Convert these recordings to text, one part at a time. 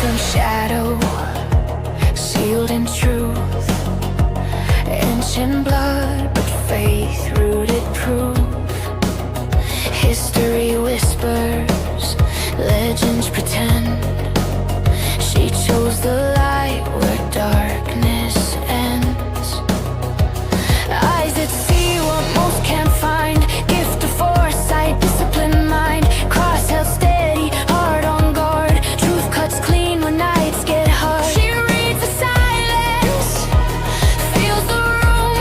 from shadow, sealed in truth, ancient blood, but faith rooted proof. History whispers, legends pretend. She chose the light where darkness ends. Eyes that see what most can't find, gift of foresight, disciplined mind, cross held steady, heart on guard, truth cuts clean when nights get hard. She reads the silence, feels the room,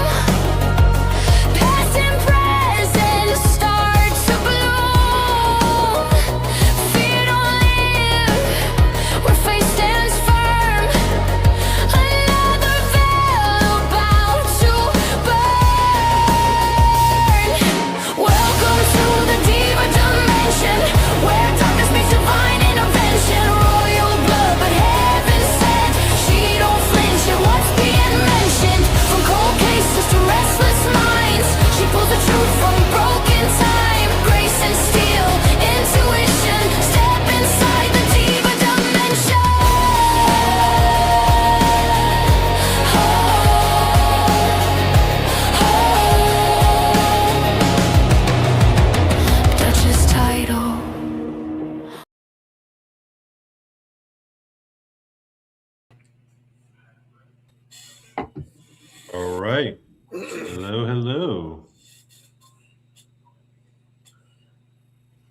past and present start to bloom. Fear don't live where faith stands firm. Another veil about to burn. Welcome to the diva dimension, where darkness meets divine intervention. Royal blood, but heaven sent. She don't flinch at what's being mentioned. From cold cases to restless minds, she pulls the truth from broken time. Grace and steel, intuition. Step inside the diva dimension. Duchess title. All right. Hello, hello.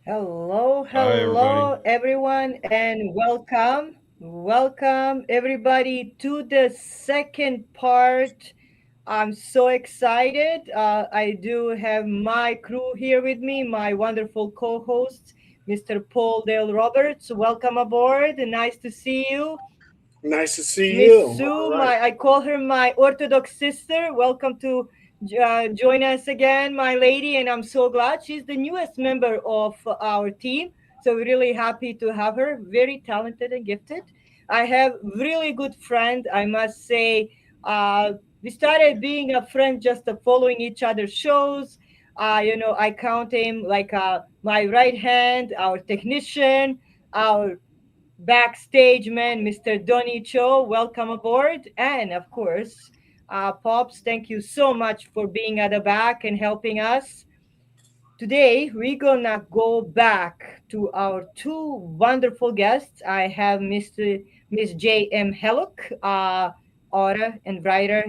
Hello, Hi, everybody. hello, everyone, and welcome. Welcome, everybody, to the second part. I'm so excited. I do have my crew here with me, my wonderful co host, Mr. Paul Dale Roberts. Welcome aboard. Nice to see you. Nice to see Miss you. Sue, All right. I call her my Orthodox sister. Welcome to join us again, my lady, and I'm so glad she's the newest member of our team. So we're really happy to have her. Very talented and gifted. I have really good friend. I must say, we started being a friend just following each other's shows. I count him like my right hand, our technician, our backstage man, Mr. Donny Cho. Welcome aboard. And of course, Pops, thank you so much for being at the back and helping us. Today, we're gonna go back to our two wonderful guests. I have Miss J.M. Hellock, author and writer,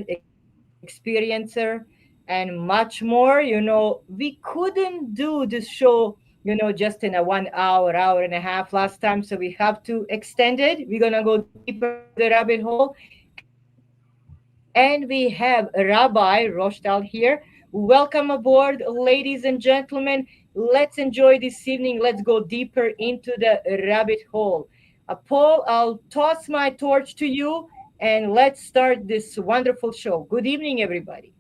experiencer, and much more. We couldn't do this show, just in a 1 hour, hour and a half last time, so we have to extend it. We're gonna go deeper into the rabbit hole, and we have Rabbi Roshtal here. Welcome aboard, ladies and gentlemen. Let's enjoy this evening. Let's go deeper into the rabbit hole. Paul, I'll toss my torch to you, and let's start this wonderful show. Good evening, everybody.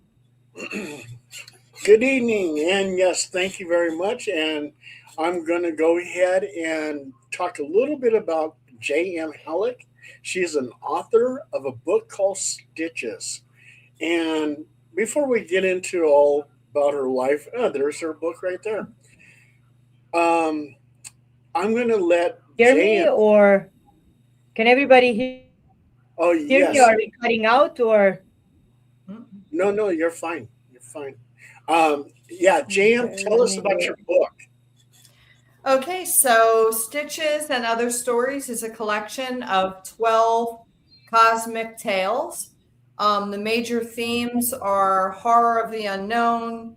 Good evening. And yes, thank you very much. And I'm going to go ahead and talk a little bit about J.M. Halleck. She's an author of a book called Stitches. And before we get into all about her life, there's her book right there. Um, I'm going to let Hear me, J.M. or can everybody hear me? Are we cutting Oh, out, yes. or No, no, you're fine. You're fine. Yeah, okay? J.M., Let tell us me about go. your book. Okay, so Stitches and Other Stories is a collection of 12 cosmic tales. The major themes are horror of the unknown.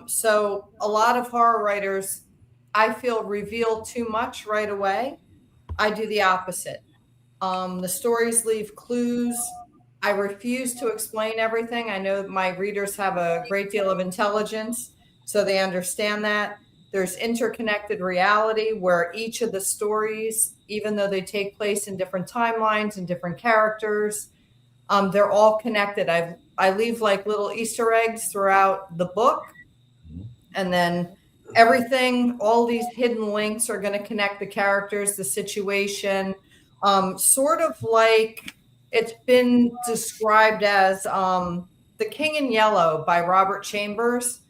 So, a lot of horror writers, I feel, reveal too much right away. I do the opposite. The stories leave clues. I refuse to explain everything. I know my readers have a great deal of intelligence, so they understand that. There's interconnected reality where each of the stories, even though they take place in different timelines and different characters, they're all connected. I leave like little Easter eggs throughout the book, and then everything, all these hidden links are going to connect the characters, the situation, sort of like it's been described as The King in Yellow by Robert Chambers.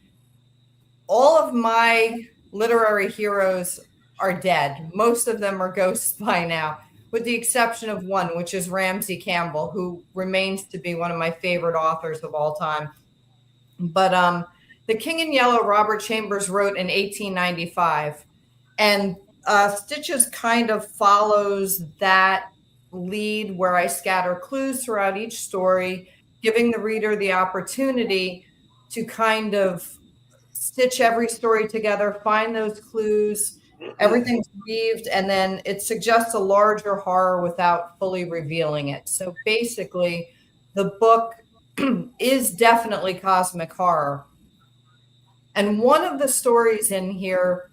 All of my literary heroes are dead. Most of them are ghosts by now, with the exception of one, which is Ramsey Campbell, who remains to be one of my favorite authors of all time. But The King in Yellow, Robert Chambers wrote in 1895. And Stitches kind of follows that lead where I scatter clues throughout each story, giving the reader the opportunity to kind of stitch every story together, find those clues, everything's weaved, and then it suggests a larger horror without fully revealing it. So basically, the book is definitely cosmic horror. And one of the stories in here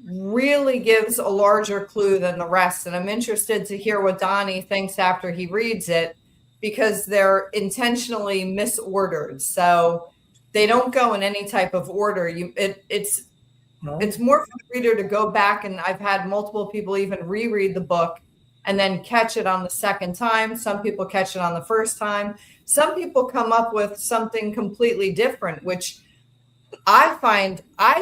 really gives a larger clue than the rest. And I'm interested to hear what Donnie thinks after he reads it, because they're intentionally misordered. So they don't go in any type of order. It's more for the reader to go back, and I've had multiple people even reread the book and then catch it on the second time. Some people catch it on the first time. Some people come up with something completely different, which I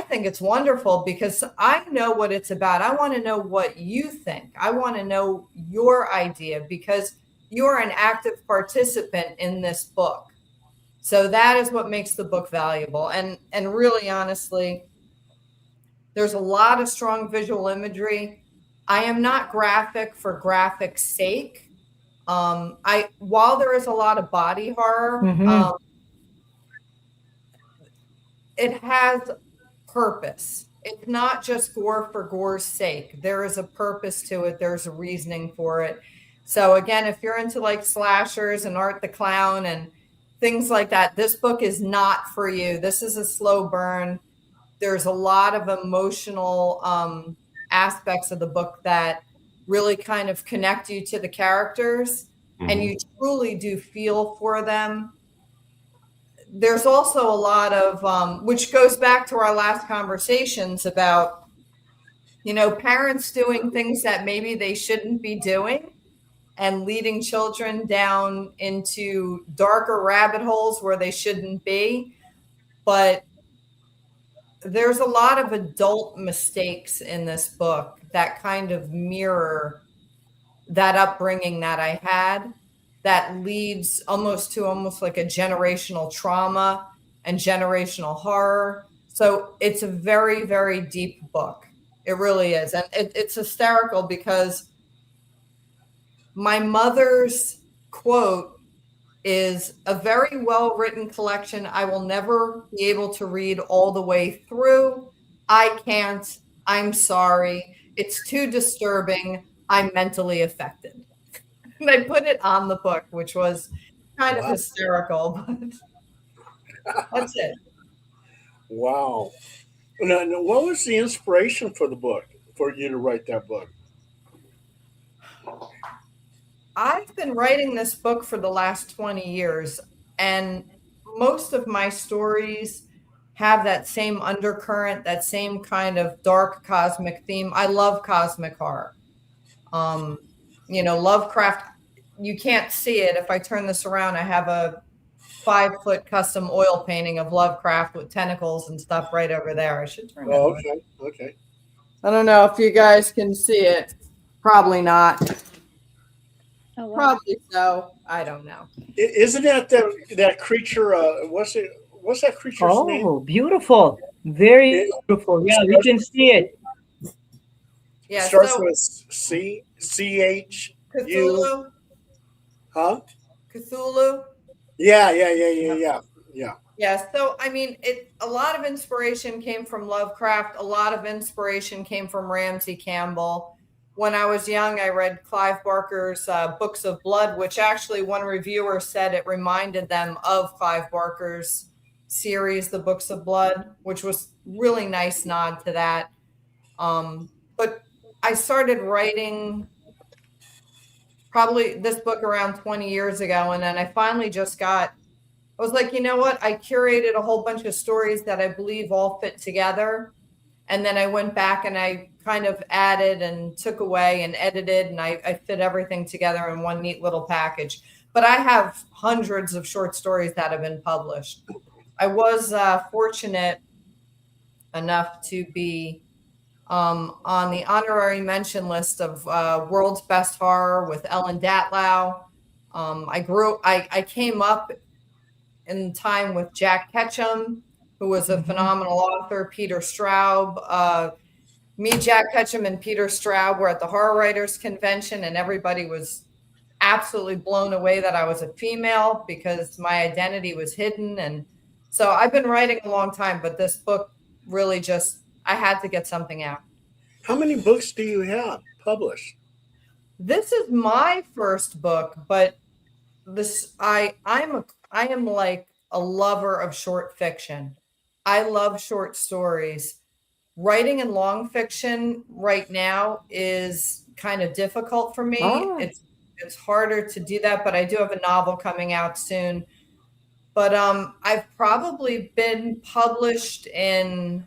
think it's wonderful, because I know what it's about. I want to know what you think. I want to know your idea, because you're an active participant in this book. So that is what makes the book valuable. And really, honestly, there's a lot of strong visual imagery. I am not graphic for graphic's sake. While there is a lot of body horror, it has purpose. It's not just gore for gore's sake. There is a purpose to it. There's a reasoning for it. So again, if you're into like slashers and Art the Clown and things like that, this book is not for you. This is a slow burn. There's a lot of emotional aspects of the book that really kind of connect you to the characters, and you truly do feel for them. There's also a lot of, which goes back to our last conversations about, parents doing things that maybe they shouldn't be doing and leading children down into darker rabbit holes where they shouldn't be. But there's a lot of adult mistakes in this book that kind of mirror that upbringing that I had, that leads almost like a generational trauma and generational horror. So it's a very, very deep book. It really is. And it's hysterical, because my mother's quote is, "A very well-written collection. I will never be able to read all the way through. I can't. I'm sorry. It's too disturbing. I'm mentally affected." And I put it on the book, which was kind of hysterical, but that's it. Wow. Now, what was the inspiration for the book, for you to write that book? I've been writing this book for the last 20 years, and most of my stories have that same undercurrent, that same kind of dark cosmic theme. I love cosmic horror. Lovecraft, you can't see it. If I turn this around, I have a 5-foot custom oil painting of Lovecraft with tentacles and stuff right over there. I should turn it on. Okay. I don't know if you guys can see it. Probably not. Oh, wow. Probably so. I don't know. Isn't that creature? What's that creature's name? Oh, beautiful. Very beautiful. Yeah, we can see it. Yeah, Starts so with CHU. Cthulhu. Huh? Cthulhu. Yeah. Yeah, so I mean, a lot of inspiration came from Lovecraft. A lot of inspiration came from Ramsey Campbell. When I was young, I read Clive Barker's Books of Blood, which actually one reviewer said it reminded them of Clive Barker's series, The Books of Blood, which was really nice nod to that. But I started writing probably this book around 20 years ago, and then I finally I was like, you know what? I curated a whole bunch of stories that I believe all fit together. And then I went back and I kind of added and took away and edited, and I fit everything together in one neat little package. But I have hundreds of short stories that have been published. I was fortunate enough to be on the honorary mention list of World's Best Horror with Ellen Datlow. I came up in time with Jack Ketchum, who was a phenomenal author, Peter Straub. Me, Jack Ketchum, and Peter Straub were at the Horror Writers Convention, and everybody was absolutely blown away that I was a female because my identity was hidden. And so I've been writing a long time, but this book really I had to get something out. How many books do you have published? This is my first book, but I am like a lover of short fiction. I love short stories. Writing in long fiction right now is kind of difficult for me. Oh. It's harder to do that, but I do have a novel coming out soon. But I've probably been published in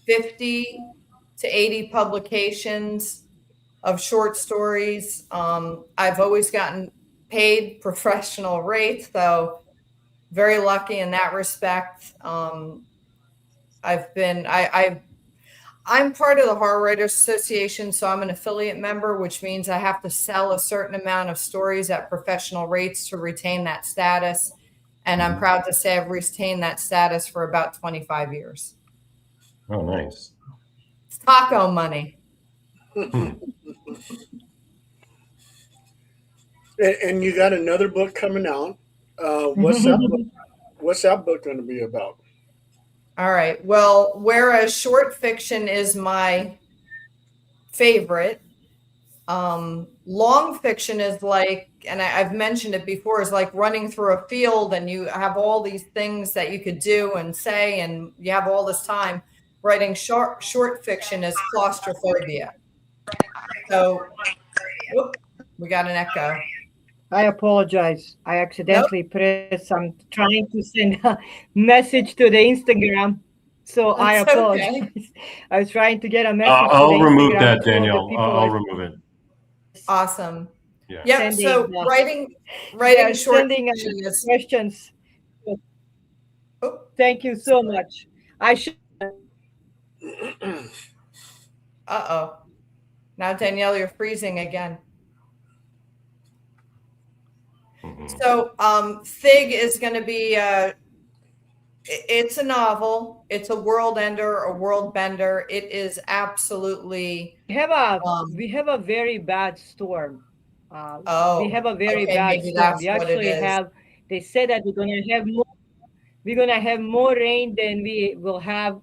50 to 80 publications of short stories. I've always gotten paid professional rates, so very lucky in that respect. I'm part of the Horror Writers Association, so I'm an affiliate member, which means I have to sell a certain amount of stories at professional rates to retain that status. And I'm proud to say I've retained that status for about 25 years. Oh, nice. It's taco money. And you got another book coming out. What's that book going to be about? All right. Well, whereas short fiction is my favorite, long fiction is like, and I've mentioned it before, is like running through a field and you have all these things that you could do and say, and you have all this time. Writing short fiction is claustrophobia. So, we got an echo. I apologize. I accidentally pressed. I'm trying to send a message to the Instagram. So I apologize. Okay. I was trying to get a message. I'll remove that, Danielle. I'll remove it. Awesome. Yeah. Yep. So writing short fiction is questions. Thank you so much. I should. Now, Danielle, you're freezing again. So Fig is going to be, it's a novel. It's a world ender, a world bender. It is absolutely. We have a very bad storm. We have a very bad storm. We actually have, they said that we're going to have more rain than we will have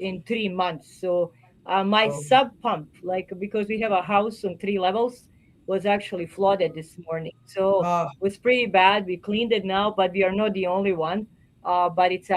in 3 months. So my sub pump, like, because we have a house on 3 levels, was actually flooded this morning. So it was pretty bad. We cleaned it now, but we are not the only one. But it's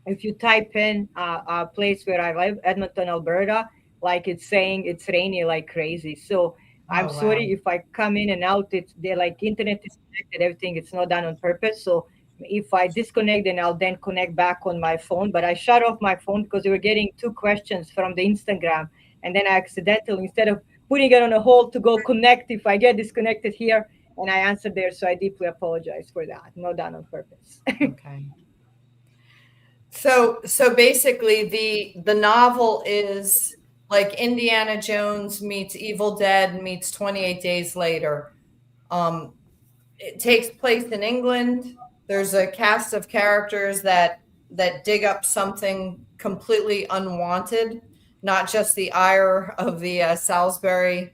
if you type in a place where I live, Edmonton, Alberta, like it's saying it's rainy like crazy. So I'm sorry if I come in and out. They're like internet disconnected, everything. It's not done on purpose. So if I disconnect, then I'll then connect back on my phone. But I shut off my phone because we were getting 2 questions from the Instagram. And then I accidentally, instead of putting it on a hold to go connect, if I get disconnected here, and I answered there. So I deeply apologize for that. Not done on purpose. Okay. So basically the novel is like Indiana Jones meets Evil Dead meets 28 Days Later. It takes place in England. There's a cast of characters that dig up something completely unwanted, not just the ire of the Salisbury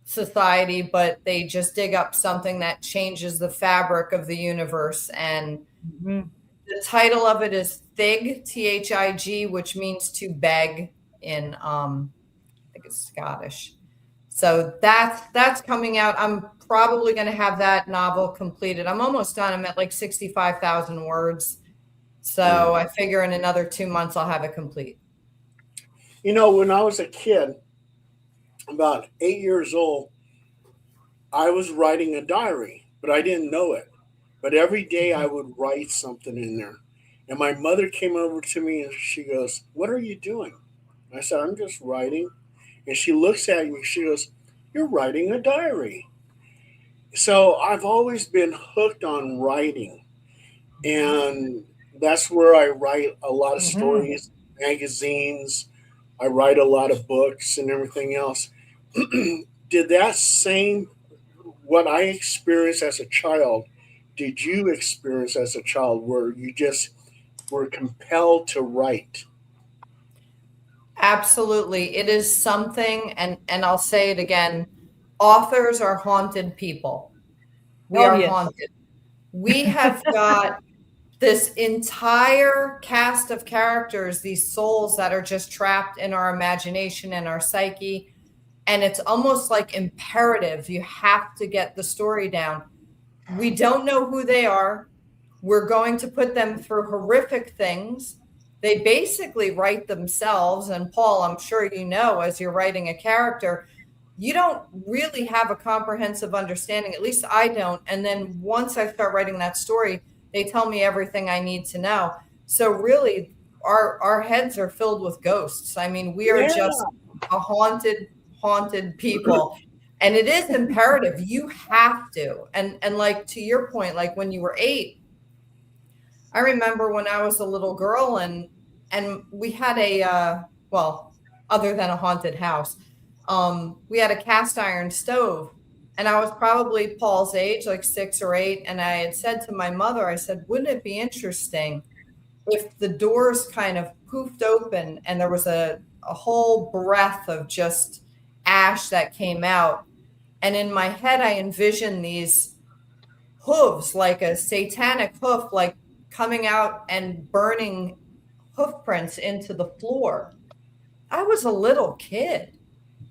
Society, but they just dig up something that changes the fabric of the universe. And the title of it is Thig, Thig, which means to beg in, I think it's Scottish. So that's coming out. I'm probably going to have that novel completed. I'm almost done. I'm at like 65,000 words. So I figure in another 2 months, I'll have it complete. You know, when I was a kid, about 8 years old, I was writing a diary, but I didn't know it. But every day I would write something in there. And my mother came over to me and she goes, "What are you doing?" I said, "I'm just writing." And she looks at me, she goes, "You're writing a diary." So I've always been hooked on writing. And that's where I write a lot of stories. magazines. I write a lot of books and everything else. Did that same what I experienced as a child? Did you experience as a child where you just were compelled to write? Absolutely. It is something, and I'll say it again, authors are haunted people. We Oh are yes. haunted. We have got this entire cast of characters, these souls that are just trapped in our imagination and our psyche. And it's almost like imperative. You have to get the story down. We don't know who they are. We're going to put them through horrific things. They basically write themselves. And Paul, I'm sure you know, as you're writing a character, you don't really have a comprehensive understanding. At least I don't. And then once I start writing that story, they tell me everything I need to know. So really, our heads are filled with ghosts. I mean, we are Yeah. just a haunted people. And it is imperative. You have to. And like to your point, like when you were 8, I remember when I was a little girl and we had a well, other than a haunted house, we had a cast iron stove. And I was probably Paul's age, like 6 or 8. And I had said to my mother, I said, wouldn't it be interesting if the doors kind of poofed open and there was a whole breath of just ash that came out? And in my head, I envisioned these hooves, like a satanic hoof, like coming out and burning hoof prints into the floor. I was a little kid.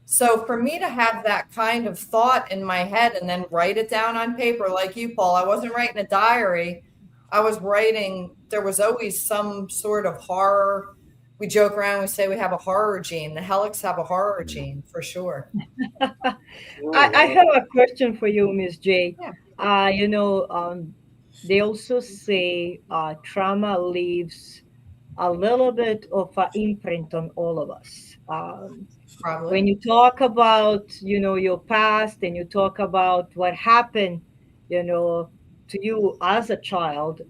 So for me to have that kind of thought in my head and then write it down on paper, like you, Paul, I wasn't writing a diary. I was writing, there was always some sort of horror. We joke around, we say we have a horror gene. The Helix have a horror gene for sure. I have a question for you, Miss J. Yeah. They also say trauma leaves a little bit of an imprint on all of us. Probably. When you talk about, your past and you talk about what happened, you know, to you as a child,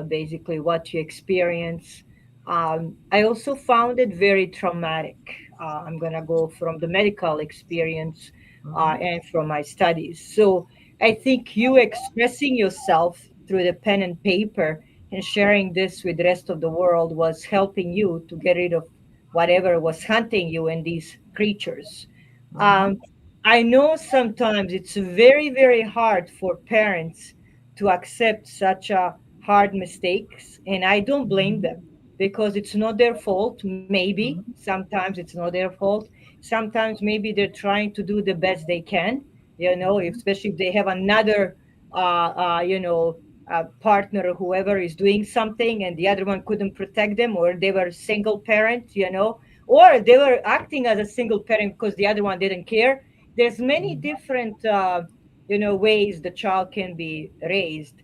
basically what you experience, I also found it very traumatic. I'm going to go from the medical experience and from my studies. So I think you expressing yourself through the pen and paper and sharing this with the rest of the world was helping you to get rid of whatever was hunting you and these creatures. Um, I know sometimes it's very, very hard for parents to accept such a hard mistakes, and I don't blame them because it's not their fault. Maybe sometimes it's not their fault. Sometimes maybe they're trying to do the best they can. Especially if they have another, partner or whoever is doing something, and the other one couldn't protect them, or they were single parent, or they were acting as a single parent because the other one didn't care. There's many different ways the child can be raised.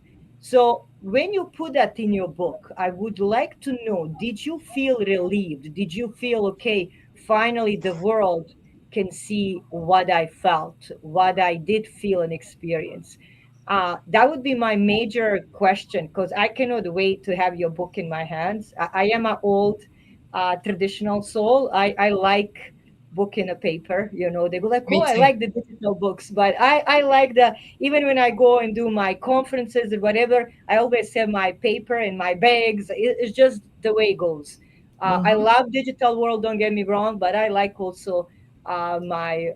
So when you put that in your book, I would like to know, did you feel relieved? Did you feel, okay, finally the world can see what I felt, what I did feel and experience? That would be my major question, because I cannot wait to have your book in my hands. I am an old traditional soul. I like book in a paper. They go like, Me oh, I too. like the digital books, but I like the, even when I go and do my conferences or whatever, I always have my paper in my bags. It's just the way it goes. I love digital world, don't get me wrong, but I like also my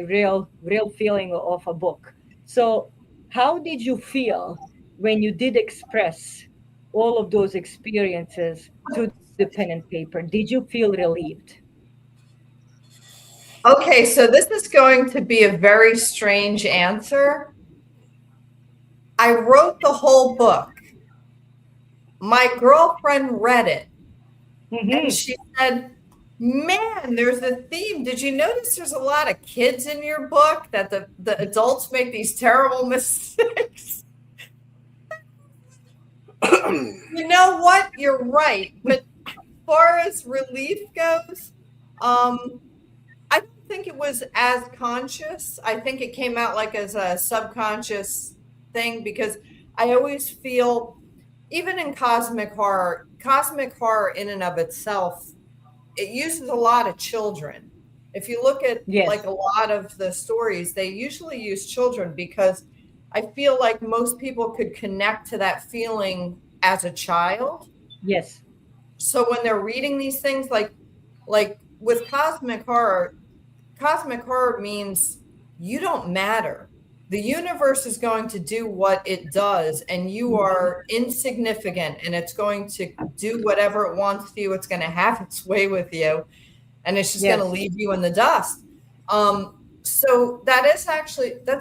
real feeling of a book. So how did you feel when you did express all of those experiences to the pen and paper? Did you feel relieved? Okay, so this is going to be a very strange answer. I wrote the whole book. My girlfriend read it and Mm-hmm. she said, man, there's a theme. Did you notice there's a lot of kids in your book, that the adults make these terrible mistakes? You know what? You're right. But as far as relief goes, I don't think it was as conscious. I think it came out like as a subconscious thing, because I always feel, even in cosmic horror in and of itself it uses a lot of children. If you look at Yes. like a lot of the stories, they usually use children because I feel like most people could connect to that feeling as a child. Yes. So when they're reading these things, like with cosmic horror means you don't matter. The universe is going to do what it does, and you Mhm. are insignificant, and it's going to do whatever it wants to you. It's going to have its way with you, and it's just going to Yes. leave you in the dust. So that's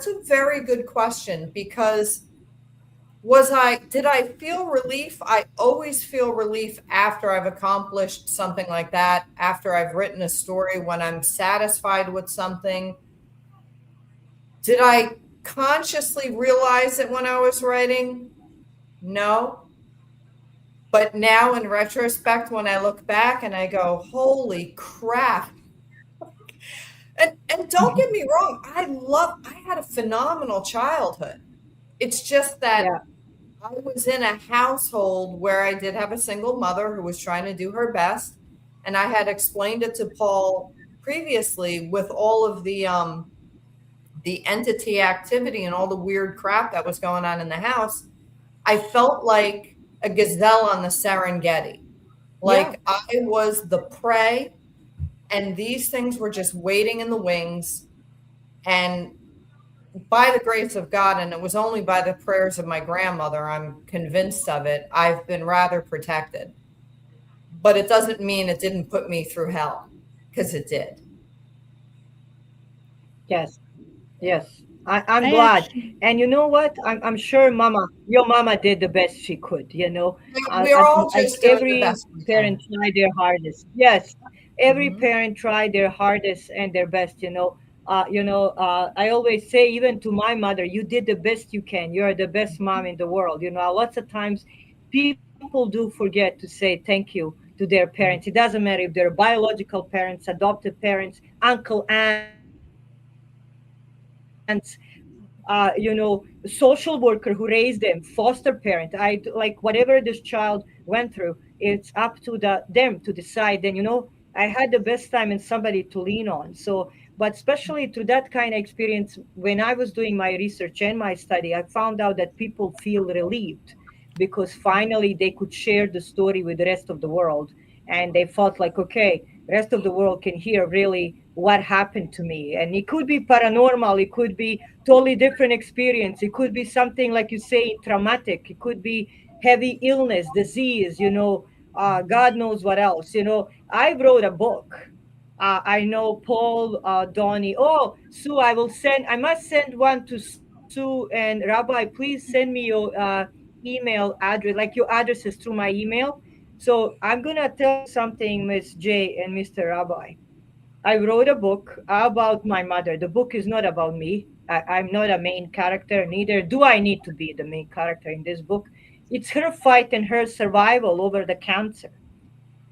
a very good question because did I feel relief? I always feel relief after I've accomplished something like that, after I've written a story, when I'm satisfied with something. Did I consciously realize it when I was writing? No. But now in retrospect, when I look back and I go, holy crap. And don't get me wrong, I had a phenomenal childhood. It's just that Yeah. I was in a household where I did have a single mother who was trying to do her best. And I had explained it to Paul previously with all of the entity activity and all the weird crap that was going on in the house. I felt like a gazelle on the Serengeti. Yeah. Like I was the prey and these things were just waiting in the wings. And by the grace of God, and it was only by the prayers of my grandmother, I'm convinced of it, I've been rather protected. But it doesn't mean it didn't put me through hell, because it did. Yes. Yes. I'm I glad. actually, And you know what? I'm sure your mama did the best she could, you know. We're all Like just doing the every best we parent can. tried their hardest. Yes. Every Mhm. parent tried their hardest and their best, you know. I always say, even to my mother, you did the best you can. You're the best mom in the world. You know, lots of times people do forget to say thank you to their parents. It doesn't matter if they're biological parents, adopted parents, uncle, aunts, social worker who raised them, foster parent. Like whatever this child went through, it's up to them to decide. Then I had the best time and somebody to lean on. So, but especially through that kind of experience, when I was doing my research and my study, I found out that people feel relieved because finally they could share the story with the rest of the world, and they felt like, okay, rest of the world can hear really what happened to me. And it could be paranormal, it could be totally different experience, it could be something like you say traumatic, it could be heavy illness, disease, God knows what else. I wrote a book. I know Paul, Donnie. Oh, Sue, I must send one to Sue and Rabbi. Please send me your email address, like your addresses through my email. So I'm going to tell you something, Miss J and Mr. Rabbi. I wrote a book about my mother. The book is not about me. I'm not a main character, neither do I need to be the main character in this book. It's her fight and her survival over the cancer.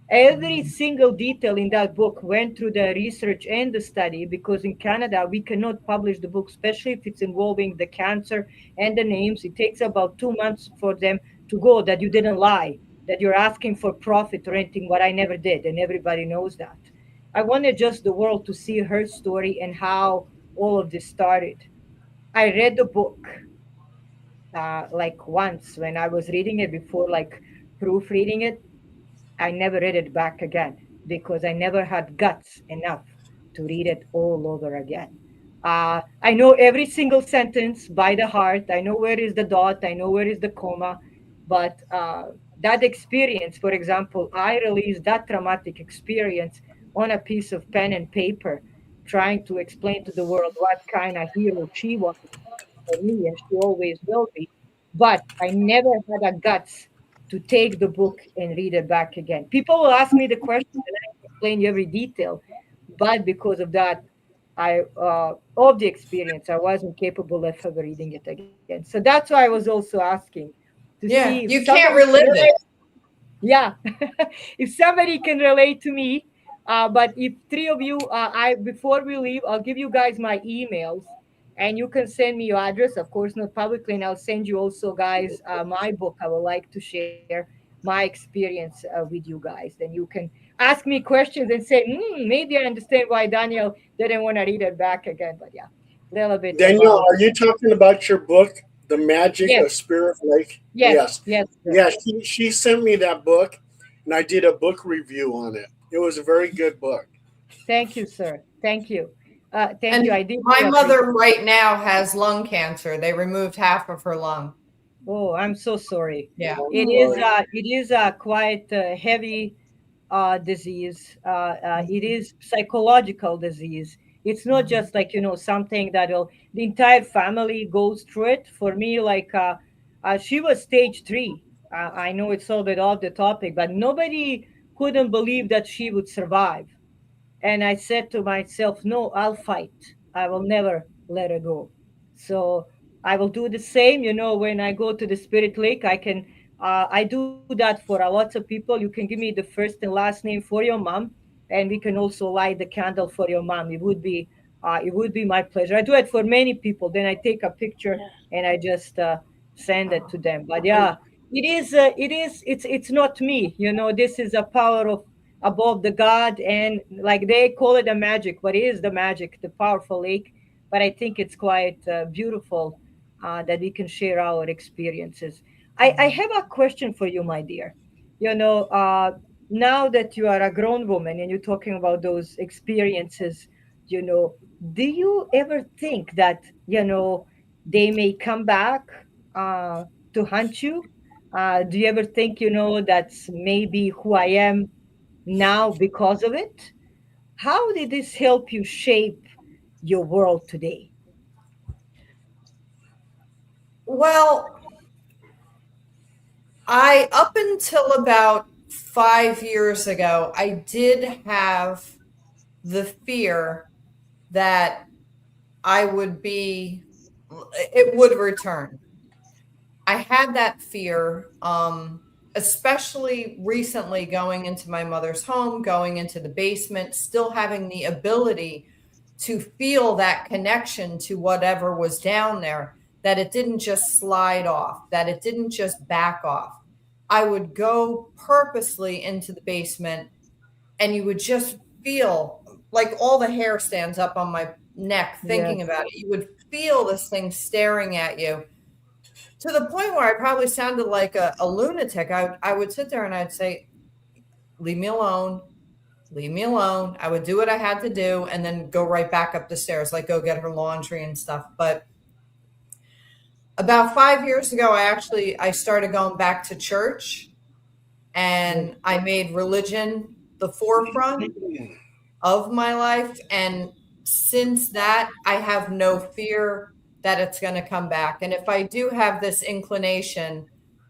Every single detail in that book went through the research and the study, because in Canada we cannot publish the book, especially if it's involving the cancer and the names. It takes about 2 months for them to go that you didn't lie, that you're asking for profit or anything, what I never did, and everybody knows that. I wanted just the world to see her story and how all of this started. I read the book like once when I was reading it before, like proofreading it. I never read it back again because I never had guts enough to read it all over again. I know every single sentence by the heart. I know where is the dot. I know where is the comma. But that experience, for example, I released that traumatic experience on a piece of pen and paper, trying to explain to the world what kind of hero she was for me, and she always will be. But I never had a guts to take the book and read it back again. People will ask me the question, and I explain you every detail. But because of that, of the experience, I wasn't capable of ever reading it again. So that's why I was also asking to see if Yeah, you somebody can't can relive relate. it. Yeah, if somebody can relate to me. But if three of you, I before we leave, I'll give you guys my emails, and you can send me your address. Of course, not publicly, and I'll send you also, guys, my book. I would like to share my experience with you guys. Then you can ask me questions and say, maybe I understand why Daniel didn't want to read it back again. But yeah, a little bit Danielle, about are you talking about your book, The Magic yes, of Spirit Lake? yes, Yes. yes, sir. Yeah, she sent me that book and I did a book review on it. It was a very good book. Thank you, sir. Thank you. Thank you. And I deeply my appreciate. mother right now has lung cancer. They removed half of her lung. Oh, I'm so sorry. Yeah. It is a quite heavy disease. It is psychological disease. It's not just like something that will the entire family goes through it. For me, like she was stage 3. I know it's a little bit off the topic, but nobody couldn't believe that she would survive. And I said to myself, no, I'll fight. I will never let her go. So I will do the same. When I go to the Spirit Lake, I do that for a lot of people. You can give me the first and last name for your mom, and we can also light the candle for your mom. It would be my pleasure. I do it for many people. Then I take a picture and I just send it to them. But yeah, it's not me. This is a power of above the god, and like they call it a magic, but it is the magic, the powerful lake. But I think it's quite beautiful that we can share our experiences. I have a question for you, my dear. Now that you are a grown woman and you're talking about those experiences, you know do you ever think that they may come back to hunt you? Do you ever think that's maybe who I am now because of it? How did this help you shape your world today? Well, I up until about 5 years ago, I did have the fear that I would be, it would return. I had that fear, especially recently going into my mother's home, going into the basement, still having the ability to feel that connection to whatever was down there, that it didn't just slide off, that it didn't just back off. I would go purposely into the basement and you would just feel like all the hair stands up on my neck thinking Yes. about it. You would feel this thing staring at you to the point where I probably sounded like a lunatic. I would sit there and I'd say, leave me alone, leave me alone. I would do what I had to do and then go right back up the stairs, like go get her laundry and stuff. But about 5 years ago, I started going back to church and I made religion the forefront of my life. And since that, I have no fear that it's going to come back. And if I do have this inclination,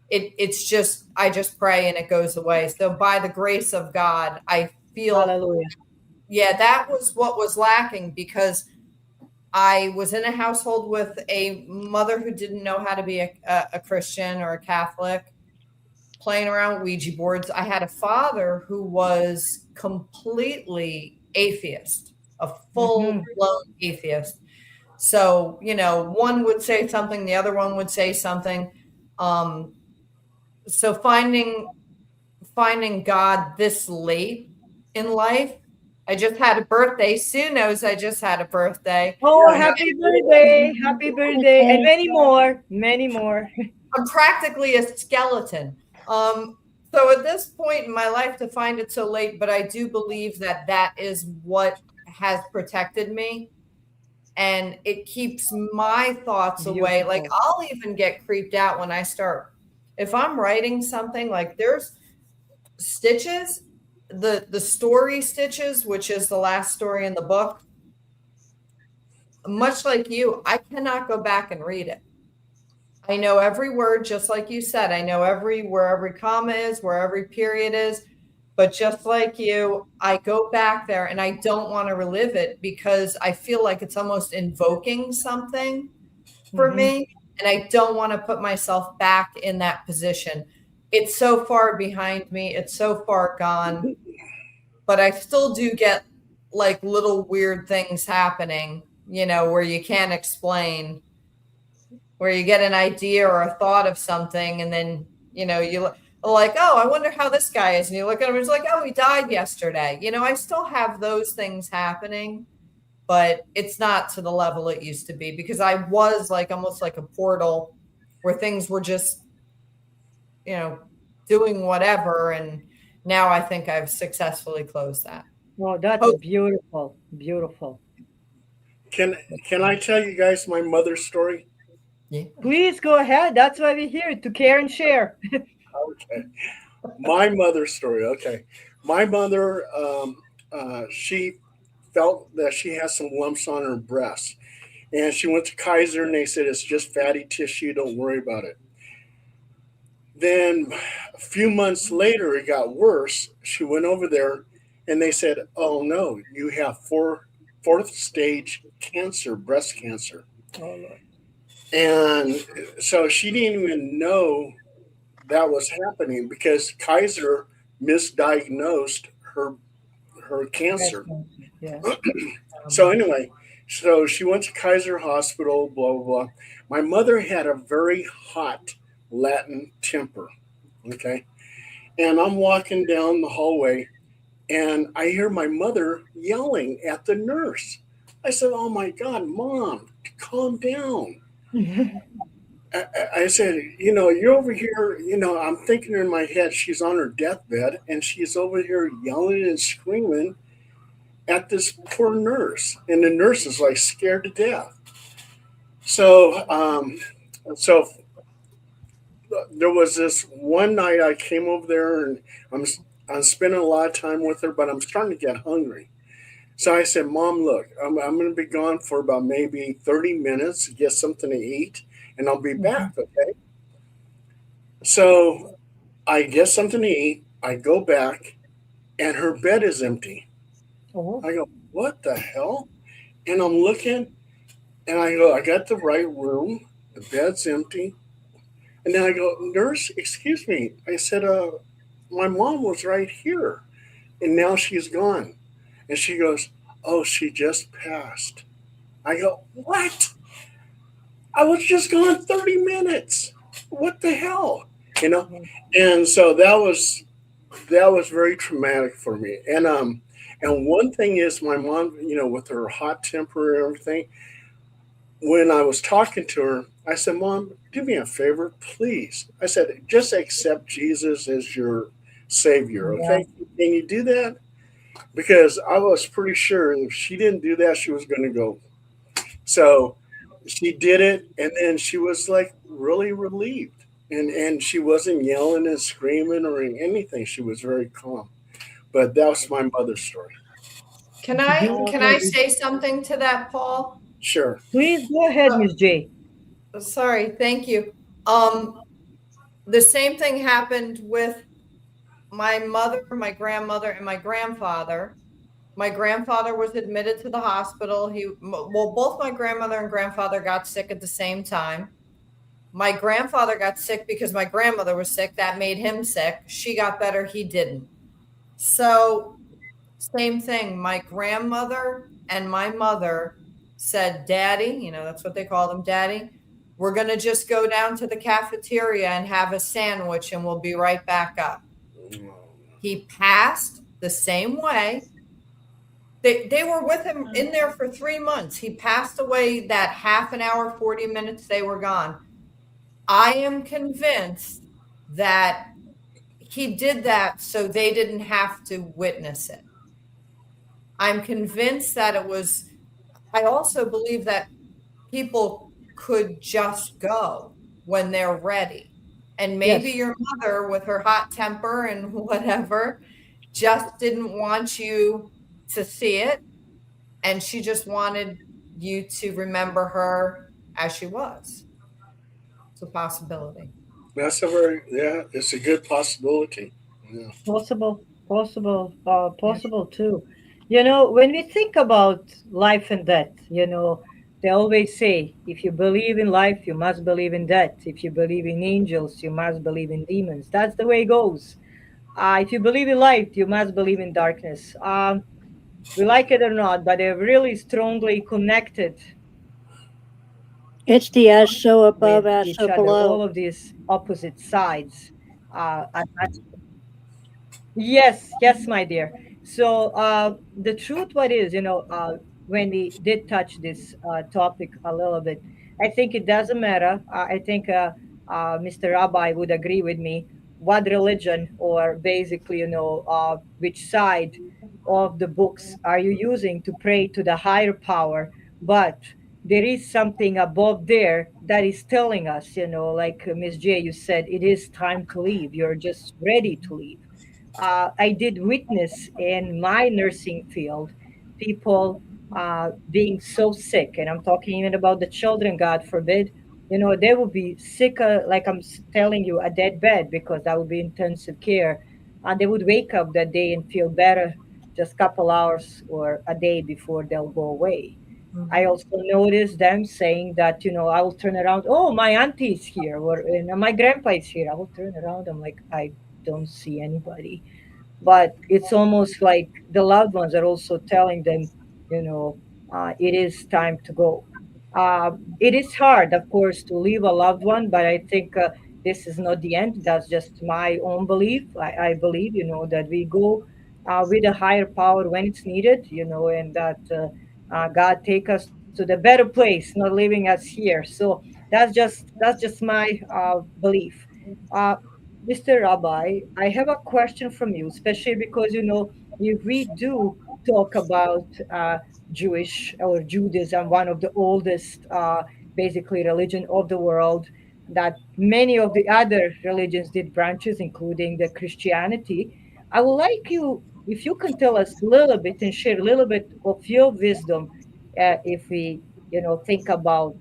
it's just, I just pray and it goes away. So by the grace of God, I feel, Hallelujah. yeah, that was what was lacking because I was in a household with a mother who didn't know how to be a Christian or a Catholic, playing around with Ouija boards. I had a father who was completely atheist, a full Hmm. blown atheist. So, one would say something, the other one would say something. Um, so finding God this late in life. I just had a birthday. Sue knows I just had a birthday. Oh, Yeah, happy birthday! Happy birthday, and many more, many more. I'm practically a skeleton. So at this point in my life, to find it so late, but I do believe that that is what has protected me, and it keeps my thoughts away. Like Beautiful. I'll even get creeped out when I start. If I'm writing something, like there's Stitches, the story Stitches, which is the last story in the book. Much like you, I cannot go back and read it. I know every word, just like you said. I know where every comma is, where every period is. But just like you, I go back there and I don't want to relive it because I feel like it's almost invoking something for Hmm. me. And I don't want to put myself back in that position. It's so far behind me. It's so far gone. But I still do get like little weird things happening, where you can't explain, where you get an idea or a thought of something and then you like, oh, I wonder how this guy is. And you look at him, it's like, oh, he died yesterday. I still have those things happening, but it's not to the level it used to be, because I was like almost like a portal where things were just, doing whatever. And now I think I've successfully closed that. Well, that's beautiful, beautiful. Can I tell you guys my mother's story? Yeah. Please go ahead. That's why we're here, to care and share. Okay. My mother's story. Okay. My mother, she felt that she had some lumps on her breast. And she went to Kaiser and they said, it's just fatty tissue. Don't worry about it. Then a few months later, it got worse. She went over there and they said, oh no, you have fourth stage cancer, breast cancer. Oh, Lord. And so she didn't even know that was happening because Kaiser misdiagnosed her cancer. Yeah. So anyway, so she went to Kaiser Hospital, blah blah blah. My mother had a very hot Latin temper. Okay. And I'm walking down the hallway and I hear my mother yelling at the nurse. I said, oh my God, Mom, calm down. I said, you're over here, I'm thinking in my head, she's on her deathbed and she's over here yelling and screaming at this poor nurse. And the nurse is like scared to death. So, so there was this one night I came over there and I'm spending a lot of time with her, but I'm starting to get hungry. So I said, Mom, look, I'm going to be gone for about maybe 30 minutes to get something to eat, and I'll be back, okay? So I get something to eat. I go back, and her bed is empty. Oh. I go, what the hell? And I'm looking, and I go, I got the right room. The bed's empty. And then I go, nurse, excuse me. I said, my mom was right here, and now she's gone. And she goes, oh, she just passed. I go, what? I was just gone 30 minutes. What the hell? And so that was very traumatic for me. And one thing is my mom, with her hot temper and everything, when I was talking to her, I said, Mom, do me a favor, please. I said, just accept Jesus as your savior, okay? Yeah. Can you do that? Because I was pretty sure if she didn't do that, she was going to go. So she did it, and then she was like really relieved. And she wasn't yelling and screaming or anything. She was very calm. But that was my mother's story. Can I say something to that, Paul? Sure. Please go ahead, Ms. J. Sorry, thank you. The same thing happened with my mother, my grandmother, and my grandfather. My grandfather was admitted to the hospital. Both my grandmother and grandfather got sick at the same time. My grandfather got sick because my grandmother was sick. That made him sick. She got better. He didn't. So same thing. My grandmother and my mother said, Daddy, that's what they call them, Daddy, we're going to just go down to the cafeteria and have a sandwich and we'll be right back up. He passed the same way. They were with him in there for 3 months. He passed away that half an hour, 40 minutes they were gone. I am convinced that he did that so they didn't have to witness it. I'm convinced that it was, I also believe that people could just go when they're ready. And maybe your mother with her hot temper and whatever just didn't want you to see it. And she just wanted you to remember her as she was. It's a possibility. That's it's a good possibility. Yeah. Possible too. When we think about life and death, they always say, if you believe in life, you must believe in death. If you believe in angels, you must believe in demons. That's the way it goes. If you believe in light, you must believe in darkness. We like it or not, but they're really strongly connected. It's the as so above, as each so other, below. all of these opposite sides. advanced. Yes, yes, my dear. So the truth, what is, when we did touch this topic a little bit, I think it doesn't matter. I think Mr. Rabbi would agree with me. What religion, or basically, which side of the books are you using to pray to the higher power? But there is something above there that is telling us, like Miss J, you said, it is time to leave. You're just ready to leave. I did witness in my nursing field people being so sick, and I'm talking even about the children, God forbid. They would be sick, like telling you, a dead bed, because that would be intensive care. And they would wake up that day and feel better just a couple hours or a day before they'll go away. I Mhm. also noticed them saying that, I will turn around, oh, my auntie is here, or my grandpa is here. I will turn around. I'm like, I don't see anybody, but it's almost like the loved ones are also telling them, you know, it is time to go. It is hard, of course, to leave a loved one, but I think this is not the end. That's just my own belief. I believe, that we go with a higher power when it's needed, and that God take us to the better place, not leaving us here. So that's just my belief. Uh, Mr. Rabbi, I have a question from you, especially because, if we do talk about Jewish or Judaism, one of the oldest, basically, religion of the world, that many of the other religions did branches, including the Christianity. I would like you, if you can tell us a little bit and share a little bit of your wisdom, if we, think about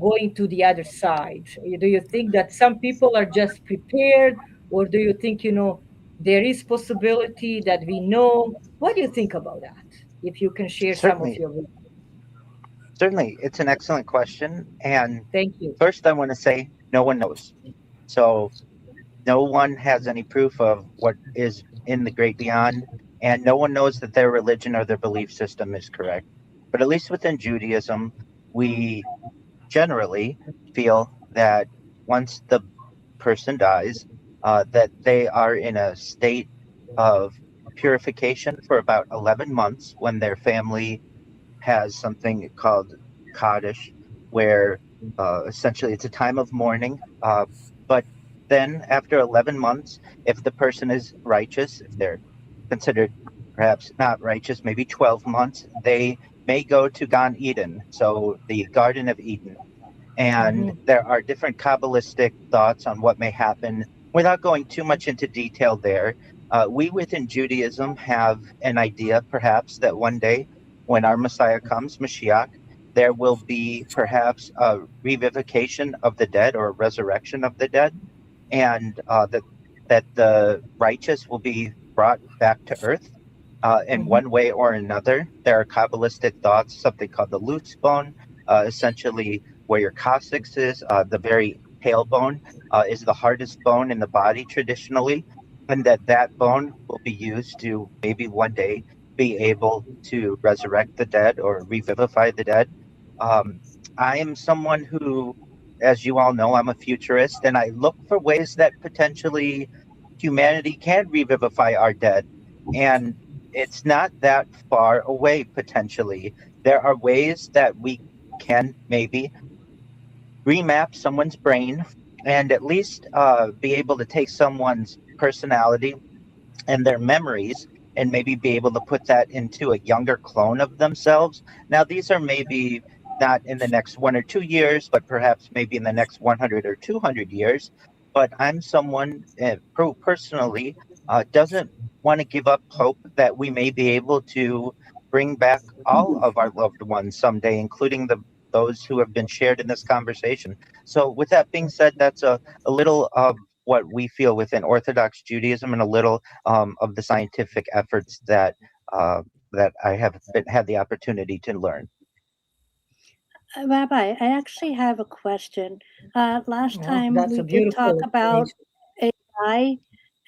going to the other side? Do you think that some people are just prepared, or do you think, there is possibility that we know? What do you think about that? If you can share some of Certainly, your wisdom. certainly, it's an excellent question. And Thank you. first, I want to say no one knows. So, no one has any proof of what is in the great beyond, and no one knows that their religion or their belief system is correct. But at least within Judaism, we generally feel that once the person dies, that they are in a state of purification for about 11 months when their family has something called Kaddish, where essentially it's a time of mourning. But then, after 11 months, if the person is righteous, if they're considered perhaps not righteous, maybe 12 months, they may go to Gan Eden, so the Garden of Eden. And Hmm. there are different Kabbalistic thoughts on what may happen. Without going too much into detail there, we within Judaism have an idea, perhaps, that one day when our Messiah comes, Mashiach, there will be perhaps a revivification of the dead or a resurrection of the dead, and that the righteous will be brought back to earth in Hmm. one way or another. There are Kabbalistic thoughts, something called the loose bone, essentially where your coccyx is, the very tailbone, is the hardest bone in the body traditionally, and that bone will be used to maybe one day be able to resurrect the dead or revivify the dead. Um, I am someone who, as you all know, I'm a futurist, and I look for ways that potentially humanity can revivify our dead. And it's not that far away, potentially. There are ways that we can maybe remap someone's brain and at least be able to take someone's personality and their memories and maybe be able to put that into a younger clone of themselves. Now, these are maybe not in the next 1 or 2 years, but perhaps maybe in the next 100 or 200 years. But I'm someone who personally doesn't want to give up hope that we may be able to bring back all of our loved ones someday, including those who have been shared in this conversation. So, with that being said, that's a little of what we feel within Orthodox Judaism and a little of the scientific efforts uh, that I have had the opportunity to learn. Rabbi, I actually have a question. Last Yeah, time that's we a did talk beautiful about explanation. AI,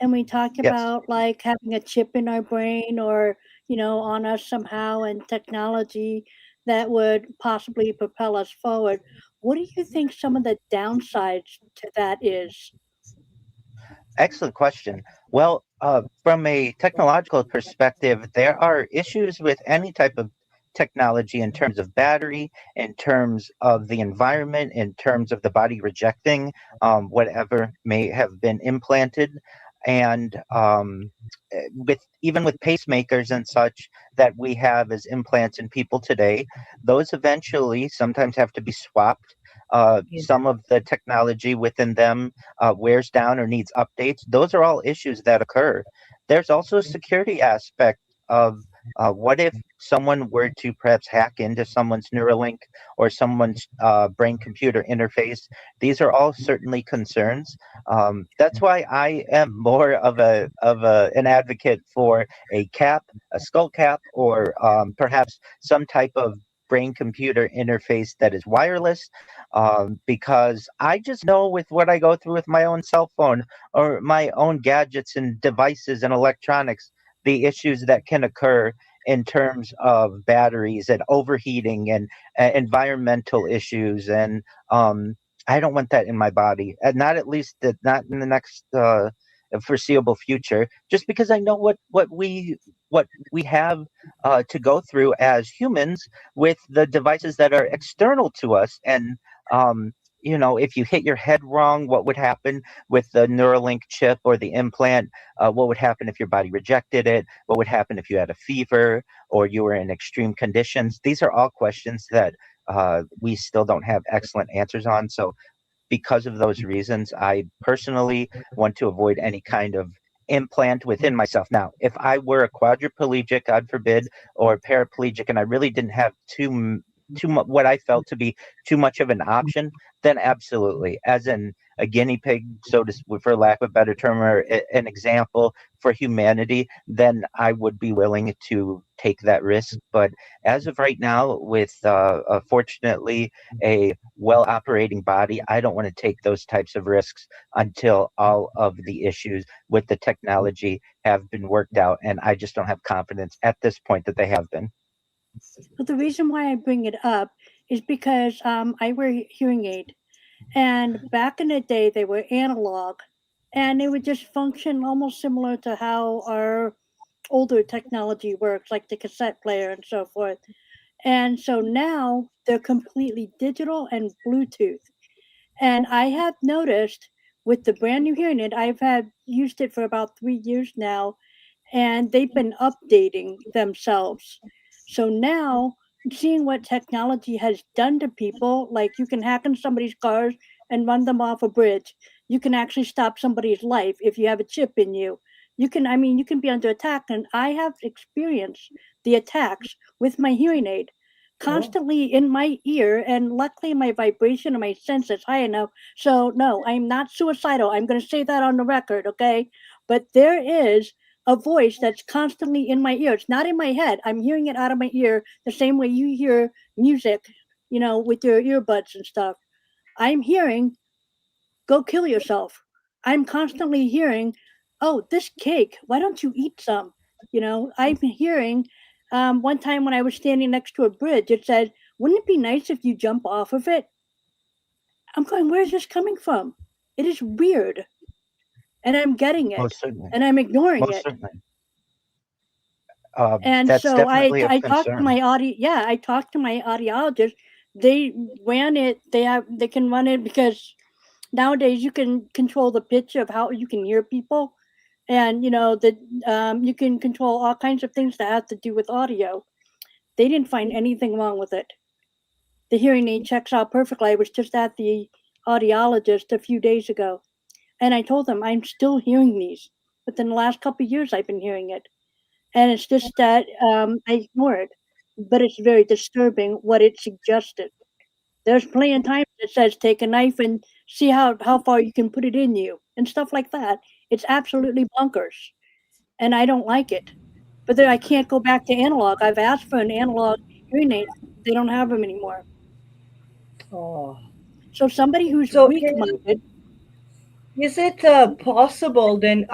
and we talked Yes. about like having a chip in our brain or, on us somehow, and technology that would possibly propel us forward. What do you think some of the downsides to that is? Excellent question. Well, from a technological perspective, there are issues with any type of technology in terms of battery, in terms of the environment, in terms of the body rejecting whatever may have been implanted. And with even with pacemakers and such that we have as implants in people today, those eventually sometimes have to be swapped. Yeah. Some of the technology within them wears down or needs updates. Those are all issues that occur. There's also a security aspect of what if someone were to perhaps hack into someone's Neuralink or someone's brain computer interface. These are all certainly concerns. That's why I am more of an advocate for a cap, a skull cap, or perhaps some type of brain computer interface that is wireless, because I just know with what I go through with my own cell phone or my own gadgets and devices and electronics, the issues that can occur in terms of batteries and overheating and environmental issues. And I don't want that in my body, and not at least not in the next foreseeable future, just because I know what we have to go through as humans with the devices that are external to us. And um, if you hit your head wrong, what would happen with the Neuralink chip or the implant? What would happen if your body rejected it? What would happen if you had a fever or you were in extreme conditions? These are all questions that we still don't have excellent answers on. So because of those reasons, I personally want to avoid any kind of implant within myself. Now, if I were a quadriplegic, God forbid, or paraplegic, and I really didn't have too much what I felt to be too much of an option, then absolutely, as in a guinea pig, for lack of a better term, or an example for humanity, then I would be willing to take that risk. But as of right now, with fortunately a well operating body, I don't want to take those types of risks until all of the issues with the technology have been worked out. And I just don't have confidence at this point that they have been. But the reason why I bring it up is because I wear hearing aid, and back in the day they were analog, and they would just function almost similar to how our older technology works, like the cassette player and so forth. And so now they're completely digital and Bluetooth. And I have noticed with the brand new hearing aid, I've had used it for about 3 years now, and they've been updating themselves. So now, seeing what technology has done to people, like you can hack in somebody's cars and run them off a bridge. You can actually stop somebody's life if you have a chip in you. You can be under attack. And I have experienced the attacks with my hearing aid Oh, constantly in my ear. And luckily, my vibration and my sense is high enough. So, no, I'm not suicidal. I'm going to say that on the record, okay? But there is a voice that's constantly in my ear. It's not in my head. I'm hearing it out of my ear the same way you hear music, with your earbuds and stuff. I'm hearing, go kill yourself. I'm constantly hearing, oh, this cake, why don't you eat some? I'm hearing, one time when I was standing next to a bridge, it said, wouldn't it be nice if you jump off of it? I'm going, where's this coming from? It is weird. And I'm getting it Most certainly. and I'm ignoring Most it. certainly. And That's so definitely of I talked to concern. my I talked to my audiologist. They ran it. They can run it because nowadays you can control the pitch of how you can hear people, and that you can control all kinds of things that have to do with audio. They didn't find anything wrong with it. The hearing aid checks out perfectly. I was just at the audiologist a few days ago, and I told them I'm still hearing these. Within the last couple of years, I've been hearing it. And it's just that I ignore it. But it's very disturbing what it suggested. There's plenty of times it says take a knife and see how far you can put it in you and stuff like that. It's absolutely bonkers, and I don't like it. But then I can't go back to analog. I've asked for an analog hearing aid. They don't have them anymore. oh. So somebody who's So weak-minded, is it possible then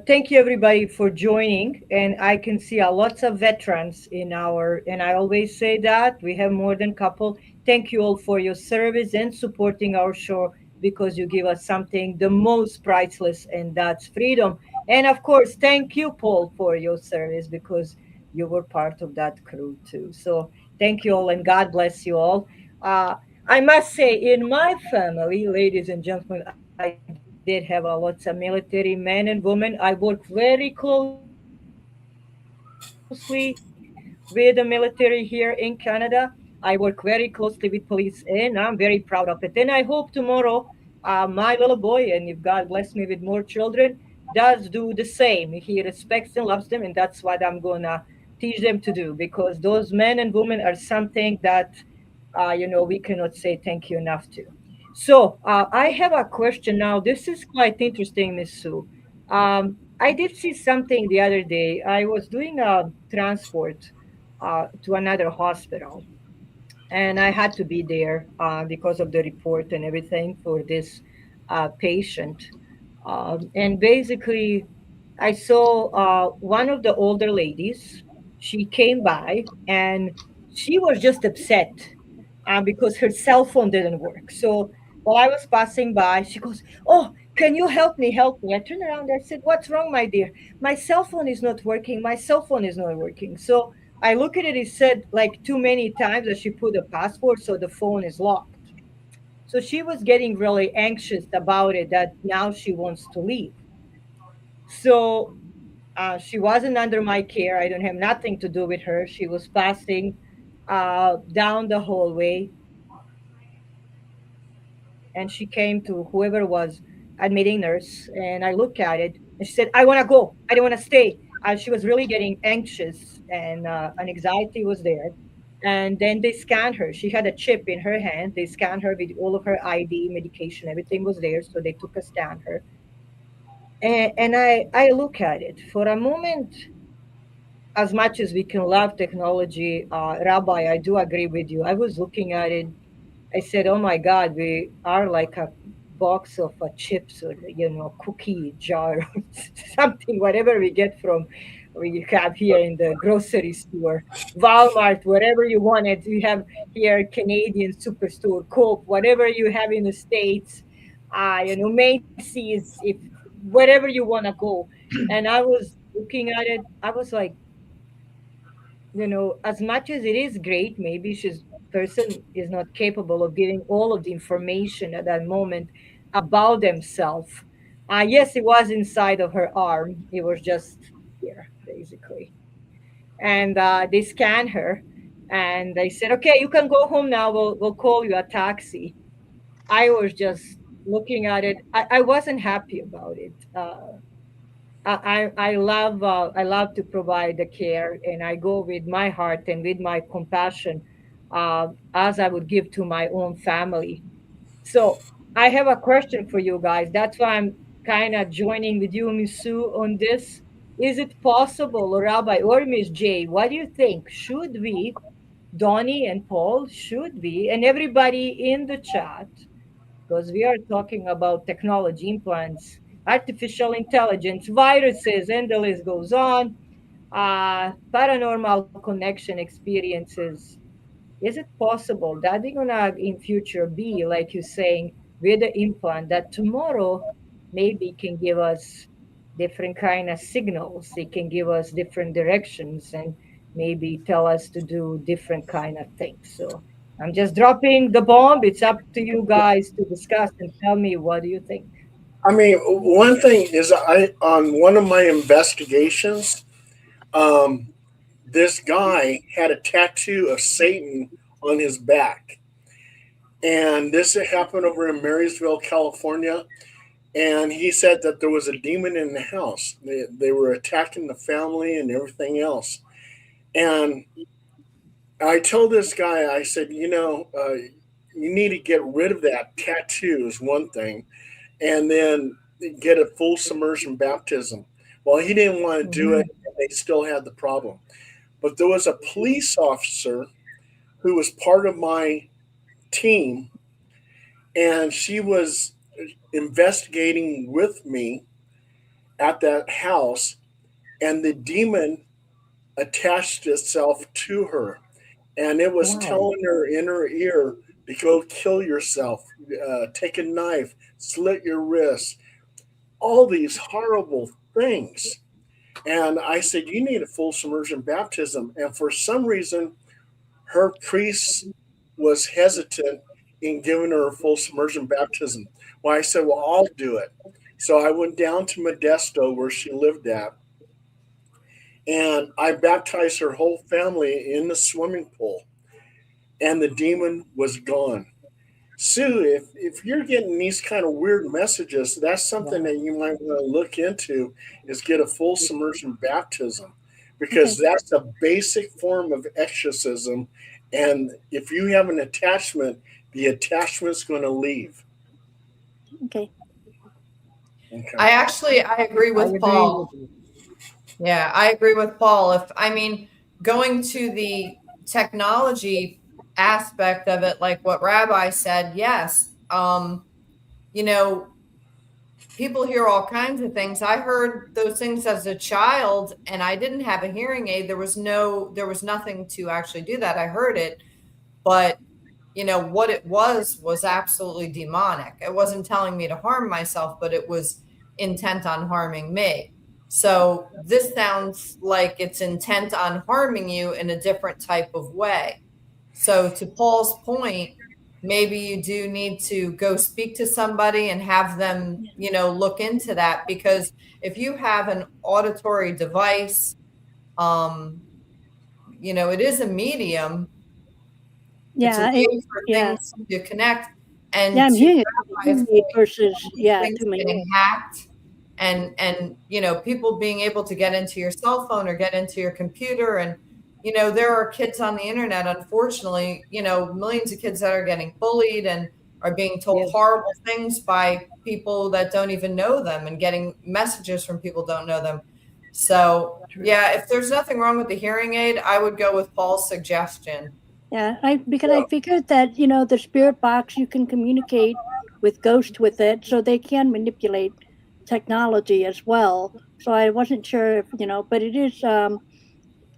thank you everybody for joining, and I can see lots of veterans in our, and I always say that we have more than couple. Thank you all for your service and supporting our show because you give us something the most priceless, and that's freedom. And of course, thank you, Paul, for your service, because you were part of that crew too. So thank you all, and God bless you all. Uh, I must say, in my family, ladies and gentlemen, I did have a lots of military men and women. I work very closely with the military here in Canada. I work very closely with police, and I'm very proud of it. And I hope tomorrow, my little boy, and if God bless me with more children, does do the same. He respects and loves them, and that's what I'm gonna teach them to do, because those men and women are something that we cannot say thank you enough to. So I have a question now. This is quite interesting, Miss Sue. I did see something the other day. I was doing a transport to another hospital, and I had to be there because of the report and everything for this patient. And basically, I saw one of the older ladies. She came by and she was just upset because her cell phone didn't work. So while I was passing by, she goes, "Oh, can you help me? Help me." I turned around. I said, "What's wrong, my dear? My cell phone is not working. My cell phone is not working." So I look at it. It said like too many times that she put a password, so the phone is locked. So she was getting really anxious about it, that now she wants to leave. So she wasn't under my care. I don't have nothing to do with her. She was passing down the hallway, and she came to whoever was admitting nurse. And I looked at it, and she said, "I want to go. I don't want to stay." She was really getting anxious, and anxiety was there. And then they scanned her. She had a chip in her hand. They scanned her with all of her ID, medication, everything was there. So they took a scan her. And I look at it for a moment. As much as we can love technology, Rabbi, I do agree with you. I was looking at it. I said, "Oh my God, we are like a box of chips, or cookie jar, or something, whatever we get from we have here in the grocery store, Walmart, wherever you want it. We have here Canadian superstore, Coke, whatever you have in the States, Macy's, if wherever you want to go." And I was looking at it. I was like, as much as it is great, maybe she's person is not capable of giving all of the information at that moment about themselves. Yes, it was inside of her arm. It was just here, basically. And they scanned her, and they said, "Okay, you can go home now. We'll call you a taxi." I was just looking at it. I wasn't happy about it. I love to provide the care, and I go with my heart and with my compassion, as I would give to my own family. So I have a question for you guys. That's why I'm kind of joining with you, Miss Sue, on this. Is it possible, Rabbi or Miss J? What do you think? Should we, Donnie and Paul, should we, and everybody in the chat, because we are talking about technology, implants, artificial intelligence, viruses, and the list goes on. Paranormal connection experiences. Is it possible that they're gonna in future be like you're saying with the implant that tomorrow maybe can give us different kind of signals? It can give us different directions and maybe tell us to do different kind of things. So I'm just dropping the bomb. It's up to you guys to discuss and tell me, what do you think? I mean, one thing is, I on one of my investigations, um, this guy had a tattoo of Satan on his back, and this had happened over in Marysville, California. And he said that there was a demon in the house. They were attacking the family and everything else. And I told this guy, I said, you need to get rid of that tattoo is one thing, and then get a full submersion baptism. Well, he didn't want to do it, Mhm. and they still had the problem. But there was a police officer who was part of my team, and she was investigating with me at that house, and the demon attached itself to her, and it was Wow. telling her in her ear to go kill yourself, take a knife, slit your wrist, all these horrible things. And I said, you need a full submersion baptism. And for some reason, her priest was hesitant in giving her a full submersion baptism. Well, I said, well, I'll do it. So I went down to Modesto, where she lived at, and I baptized her whole family in the swimming pool, and the demon was gone. Sue, if you're getting these kind of weird messages, that's something that you might want to look into is get a full submersion baptism because Okay. that's a basic form of exorcism. And if you have an attachment, the attachment's going to leave. Okay. Okay. I agree I with agree with Paul. you. Yeah, I agree with Paul. If I mean going to the technology aspect of it, like what Rabbi said, yes. You know, people hear all kinds of things. I heard those things as a child and I didn't have a hearing aid. There was nothing to actually do that. I heard it, but what it was absolutely demonic. It wasn't telling me to harm myself, but it was intent on harming me. So this sounds like it's intent on harming you in a different type of way. So to Paul's point, maybe you do need to go speak to somebody and have them, look into that, because if you have an auditory device, it is a medium. It's a Yeah. way for Yeah. things to connect. Yeah. And I'm to hearing it Rabbi's hearing aid point, versus things through my getting nose. hacked and people being able to get into your cell phone or get into your computer. And there are kids on the internet, unfortunately, millions of kids that are getting bullied and are being told Yes, horrible things by people that don't even know them and getting messages from people don't know them. So true. yeah, if there's nothing wrong with the hearing aid, I would go with Paul's suggestion. Yeah, because Yeah. I figured that the spirit box, you can communicate with ghosts with it, so they can manipulate technology as well. So I wasn't sure if but it is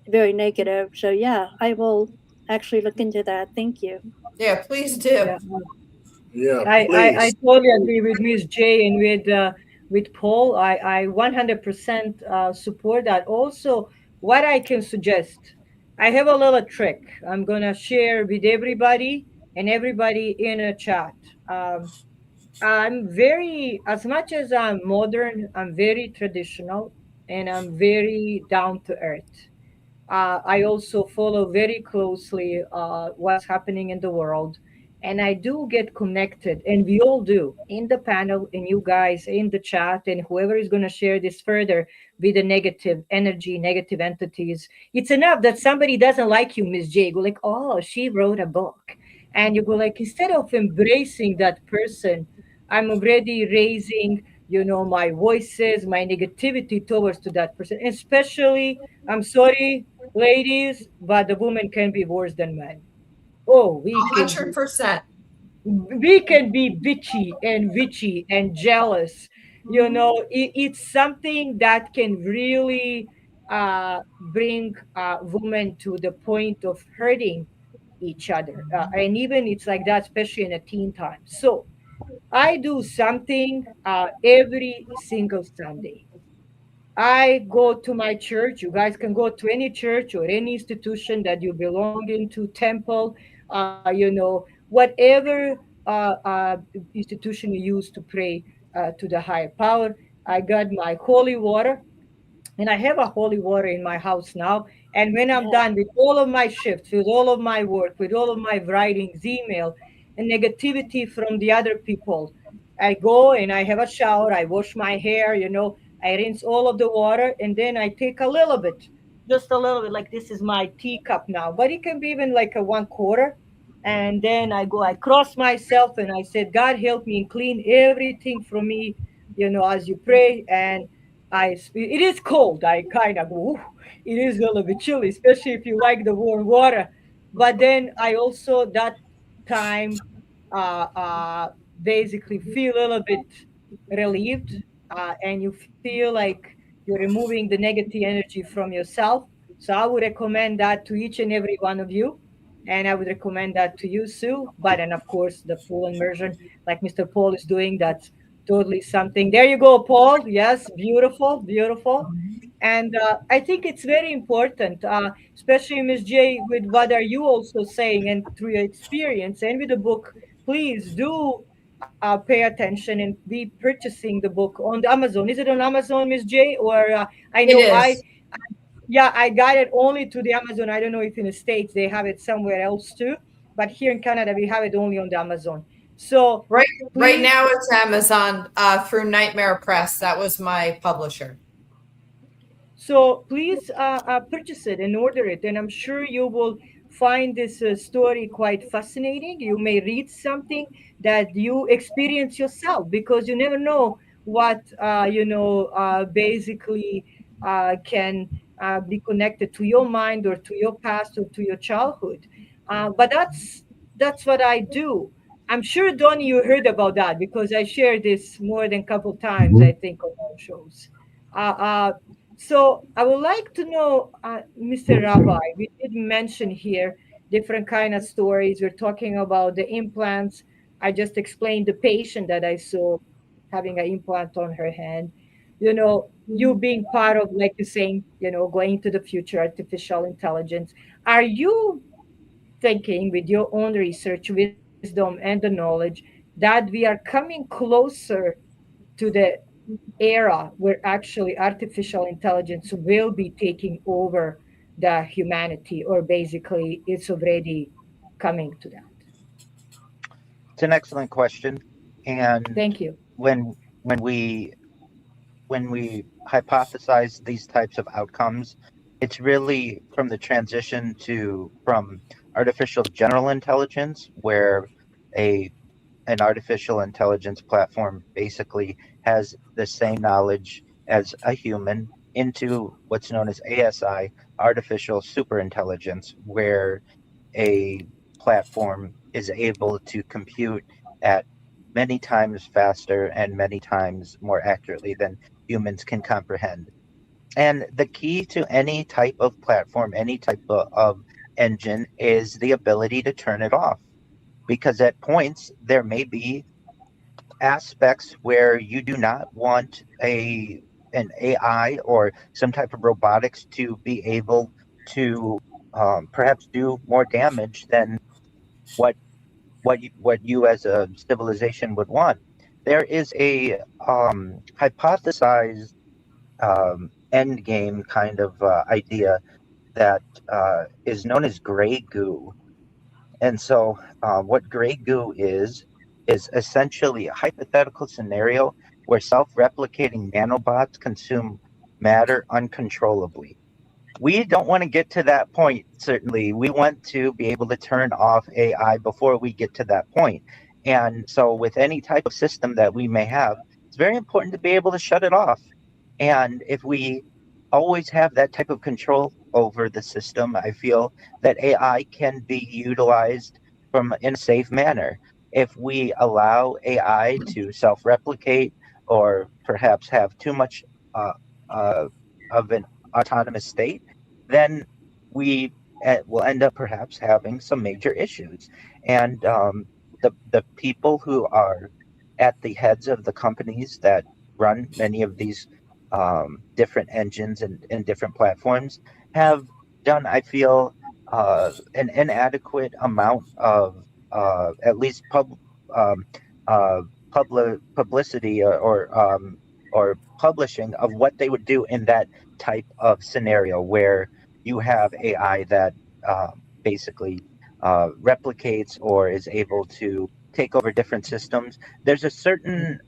very negative. So yeah, I will actually look into that. Thank you. Yeah, please do. Yeah. Yeah, I please. totally agree with Miss J and with Paul. I 100% support that. Also, what I can suggest, I have a little trick I'm gonna share with everybody and everybody in a chat. I'm very, as much as I'm modern, I'm very traditional and I'm very down to earth. I also follow very closely what's happening in the world. And I do get connected, and we all do in the panel, and you guys in the chat, and whoever is going to share this further with the negative energy, negative entities. It's enough that somebody doesn't like you, Miss J. Go like, oh, she wrote a book. And you go like, instead of embracing that person, I'm already raising, my voices, my negativity towards to that person, especially I'm sorry, ladies, but the woman can be worse than men. Oh, Hundred percent. we can be bitchy and witchy and jealous. It's something that can really bring women to the point of hurting each other. And even it's like that, especially in a teen time. So I do something every single Sunday. I go to my church. You guys can go to any church or any institution that you belong into, temple, whatever institution you use to pray to the higher power. I got my holy water, and I have a holy water in my house now. And when I'm Yeah. done with all of my shifts, with all of my work, with all of my writings, email, and negativity from the other people, I go and I have a shower. I wash my hair, I rinse all of the water, and then I take a little bit, just a little bit, like this is my teacup now, but it can be even like a 1/4. And then I cross myself and I said, God help me and clean everything from me, as you pray. And it is cold. I kind of go, "Ooh," it is a little bit chilly, especially if you like the warm water. But then I also that time basically feel a little bit relieved, and you feel like you're removing the negative energy from yourself. So I would recommend that to each and every one of you. and I would recommend that to you, Sue. But and of course, the full immersion, like Mr. Paul is doing, that's totally something. There you go, Paul. Yes, beautiful, beautiful. And I think it's very important, especially Ms. J, with what are you also saying, and through your experience and with the book. Please do pay attention and be purchasing the book on the Amazon. Is it on Amazon, Miss J? Or I It know is. yeah, I got it only to the Amazon. I don't know if in the States they have it somewhere else too, but here in Canada we have it only on the Amazon. So Right please, now it's Amazon through Nightmare Press. That was my publisher. so please purchase it and order it, and I'm sure you will find this story quite fascinating. You may read something that you experience yourself, because you never know what basically can be connected to your mind or to your past or to your childhood. But that's what I do. I'm sure, Donnie, you heard about that because I shared this more than a couple times, I think, on our shows. Uh, uh, so I would like to know, Mr. Rabbi, we did mention here different kind of stories. We're talking about the implants. I just explained the patient that I saw having an implant on her hand. You being part of, like you're saying, going to the future, artificial intelligence. Are you thinking with your own research, wisdom, and the knowledge that we are coming closer to the era where actually artificial intelligence will be taking over the humanity, or basically it's already coming to that? It's an excellent question. And Thank you. when when we when we hypothesize these types of outcomes, it's really from the transition to from artificial general intelligence, where a an artificial intelligence platform basically has the same knowledge as a human, into what's known as ASI, artificial superintelligence, where a platform is able to compute at many times faster and many times more accurately than humans can comprehend. And the key to any type of platform, any type of engine, is the ability to turn it off. Because at points, there may be aspects where you do not want an AI or some type of robotics to be able to perhaps do more damage than what what you as a civilization would want. There is a hypothesized end game kind of idea that is known as gray goo. And so, what gray goo is essentially a hypothetical scenario where self-replicating nanobots consume matter uncontrollably. We don't want to get to that point, certainly. We want to be able to turn off AI before we get to that point. And so, with any type of system that we may have, it's very important to be able to shut it off. And if we always have that type of control over the system, I feel that AI can be utilized in a safe manner. If we allow AI to self replicate or perhaps have too much uh, uh, of an autonomous state, then we will end up perhaps having some major issues. And the people who are at the heads of the companies that run many of these different engines and different platforms have done, I feel, an inadequate amount of at least um, uh, publicity or publishing of what they would do in that type of scenario where you have AI that basically replicates or is able to take over different systems. There's a certain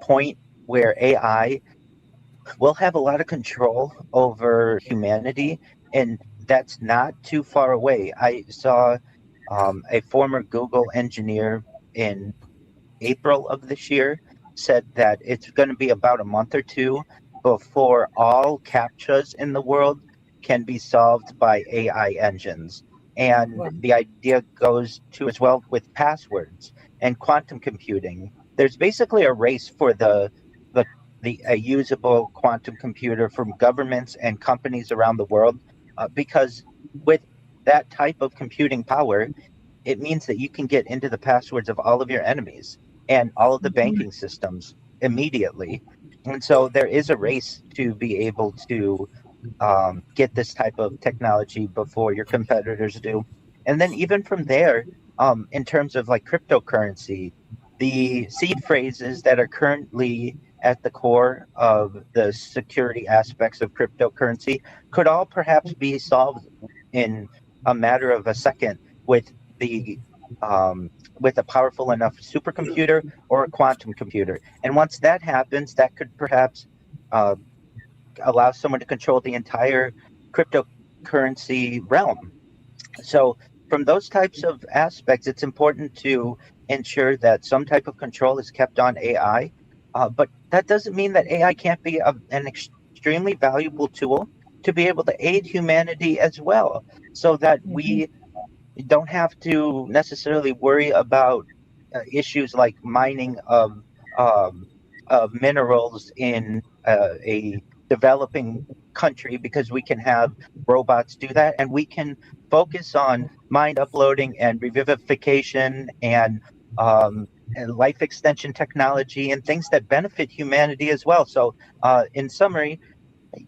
point where AI will have a lot of control over humanity, and that's not too far away. I saw a former Google engineer in April of this year said that it's going to be about a month or two before all CAPTCHAs in the world can be solved by AI engines. And Wow. the idea goes to as well with passwords and quantum computing. There's basically a race for the a usable quantum computer from governments and companies around the world, because with that type of computing power, it means that you can get into the passwords of all of your enemies and all of the banking systems immediately. And so there is a race to be able to get this type of technology before your competitors do. And then even from there, in terms of like cryptocurrency, the seed phrases that are currently at the core of the security aspects of cryptocurrency could all perhaps be solved in a matter of a second with the with a powerful enough supercomputer or a quantum computer. And once that happens, that could perhaps uh, allow someone to control the entire cryptocurrency realm. So, from those types of aspects, it's important to ensure that some type of control is kept on AI. But that doesn't mean that AI can't be an extremely valuable tool to be able to aid humanity as well, so that we don't have to necessarily worry about issues like mining um, of minerals in a developing country, because we can have robots do that, and we can focus on mind uploading and revivification and life extension technology and things that benefit humanity as well. So, in summary,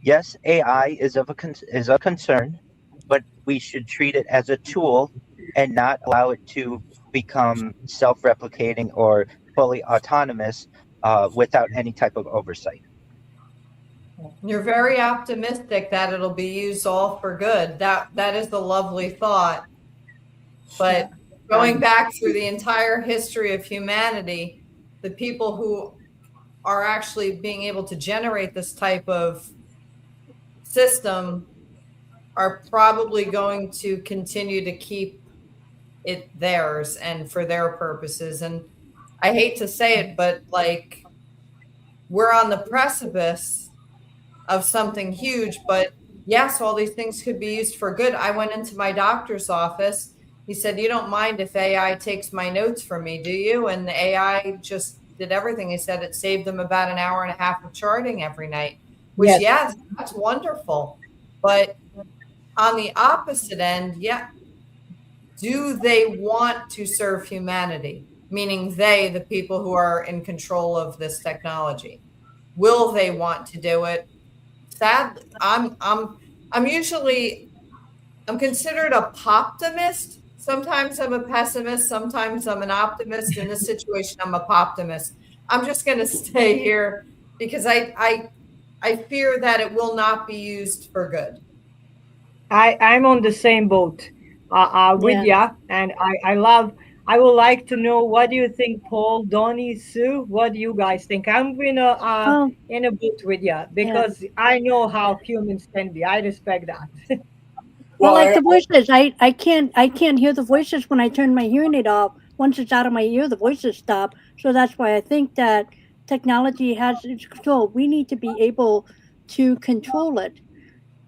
yes, AI is a concern, but we should treat it as a tool and not allow it to become self-replicating or fully autonomous without any type of oversight. You're very optimistic that it'll be used all for good. That is the lovely thought. But going back through the entire history of humanity, the people who are actually being able to generate this type of system are probably going to continue to keep it theirs and for their purposes. And I hate to say it, but like, we're on the precipice of something huge. But yes, all these things could be used for good. I went into my doctor's office. He said, "You don't mind if AI takes my notes from me, do you?" And the AI just did everything. He said it saved them about an hour and a half of charting every night, which, yes, that's wonderful. But on the opposite end, yeah, do they want to serve humanity? Meaning they, the people who are in control of this technology. Will they want to do it? Sadly, I'm considered a poptimist. Sometimes I'm a pessimist, sometimes I'm an optimist. In this situation, I'm a poptimist. I'm just going to stay here because I fear that it will not be used for good. I'm on the same boat with Yeah. you, and I would like to know, what do you think, Paul, Donnie, Sue? What do you guys think? I'm Well, in a boat with you yeah. because I know how humans can be. I respect that. Well, Well, like the voices, I can't hear the voices when I turn my hearing aid off. Once it's out of my ear, the voices stop. So that's why I think that technology has its control. We need to be able to control it.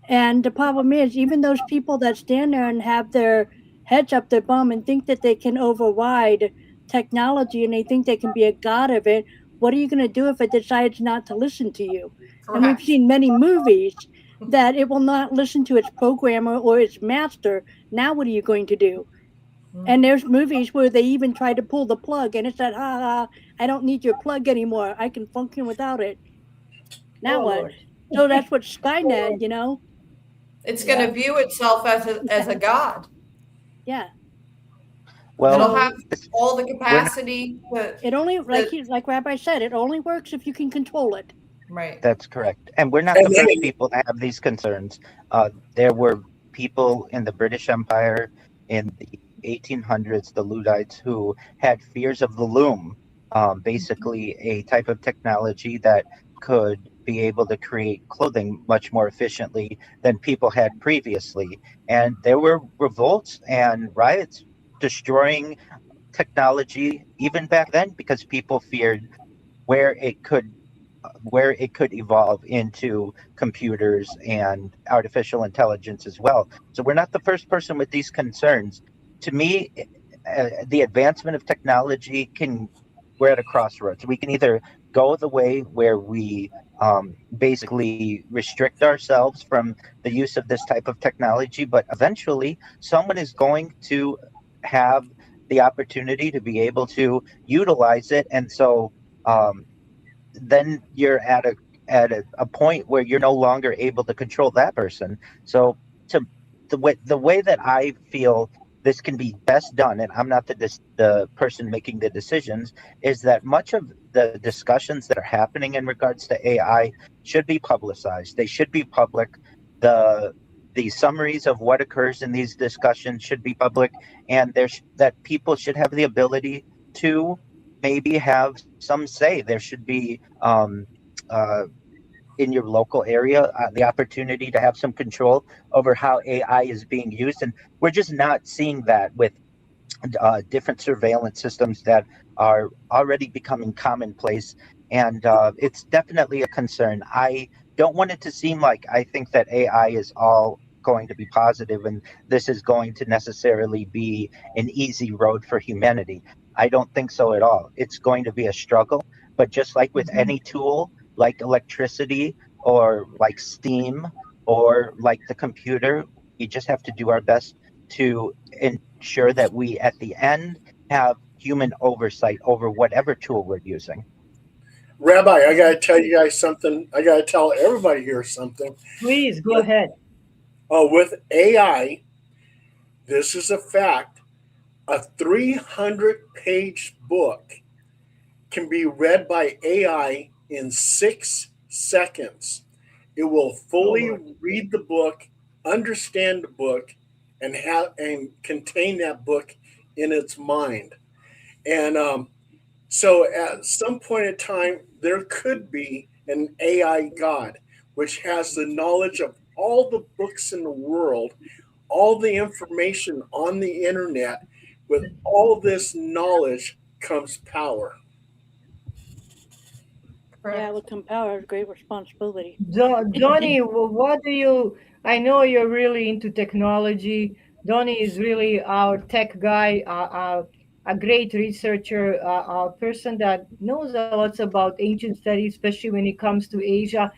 And the problem is, even those people that stand there and have their heads up their bum and think that they can override technology and they think they can be a god of it, what are you going to do if it decides not to listen to you? And we've Correct. seen many movies that it will not listen to its programmer or its master. Now, what are you going to do? And there's movies where they even try to pull the plug, and it's that, ha ha, I don't need your plug anymore. I can function without it. Now Oh what? Lord. So that's what Skynet. It's going to view itself as a god. Yeah. Well, It'll So have all the we're not, capacity it only, like Rabbi said, it only works if you can control it. right. that's correct. And we're not and the then first people to have these concerns. There were people in the British Empire in the 1800s, the Luddites, who had fears of the loom, basically a type of technology that could be able to create clothing much more efficiently than people had previously. And there were revolts and riots destroying technology even back then because people feared where it could where it could evolve into computers and artificial intelligence as well. So we're not the first person with these concerns. To me, the advancement of technology we're at a crossroads. We can either go the way where we basically restrict ourselves from the use of this type of technology. But eventually, someone is going to have the opportunity to be able to utilize it, and so um, then you're at a point where you're no longer able to control that person. So to the way that I feel this can be best done, and I'm not the person making the decisions, is that much of the discussions that are happening in regards to AI should be publicized. They should be public. The the summaries of what occurs in these discussions should be public, and that people should have the ability to maybe have some say. There should be uh, in your local area the opportunity to have some control over how AI is being used. And we're just not seeing that with different surveillance systems that are already becoming commonplace. And it's definitely a concern. I don't want it to seem like I think that AI is all going to be positive and this is going to necessarily be an easy road for humanity. I don't think so at all. It's going to be a struggle. But just like with Mhm. any tool, like electricity or like Steam or like the computer, we just have to do our best to ensure that we at the end have human oversight over whatever tool we're using. Rabbi, I got to tell you guys something. I got to tell everybody here something. Please go ahead. With AI, this is a fact. A 300-page book can be read by AI in 6 seconds. It will fully read the book, understand the book, and contain that book in its mind. And so, at some point in time, there could be an AI God which has the knowledge of all the books in the world, all the information on the internet. With all this knowledge comes power. Yeah, Correct. with some power is great responsibility. Donnie, what do you? I know you're really into technology. Donnie is really our tech guy, a great researcher, a person that knows a lot about ancient studies, especially when it comes to Asia.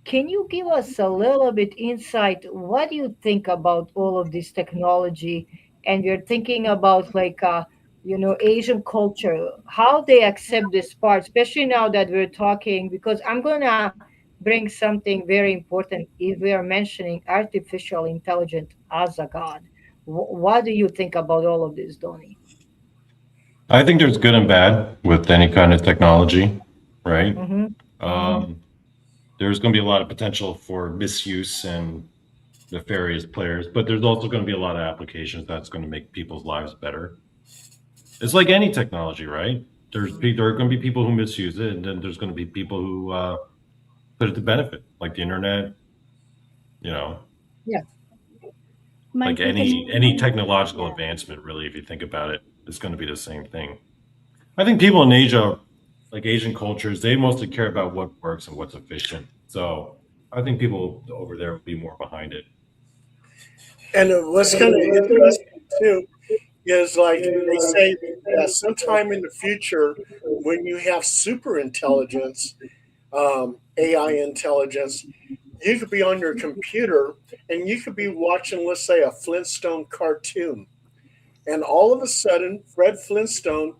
Can you give us a little bit insight? What do you think about all of this technology? And you're thinking about like Asian culture, how they accept this part, especially now that we're talking, because I'm gonna bring something very important if we are mentioning artificial intelligence as a god. What do you think about all of this, Donnie? I think there's good and bad with any kind of technology, right? Mm-hmm. Mm-hmm. Um, there's going to be a lot of potential for misuse and nefarious players, but there's also going to be a lot of applications that's going to make people's lives better. It's like any technology, right? There are going to be people who misuse it, and then there's going to be people who put it to benefit, like the internet. You know, Yeah. My like two cents. any technological advancement, really, if you think about it, it's going to be the same thing. I think people in Asia, like Asian cultures, they mostly care about what works and what's efficient. So I think people over there will be more behind it. And what's kind of interesting too is like they say that sometime in the future, when you have super intelligence, AI intelligence, you could be on your computer and you could be watching, let's say, a Flintstone cartoon. And all of a sudden, Fred Flintstone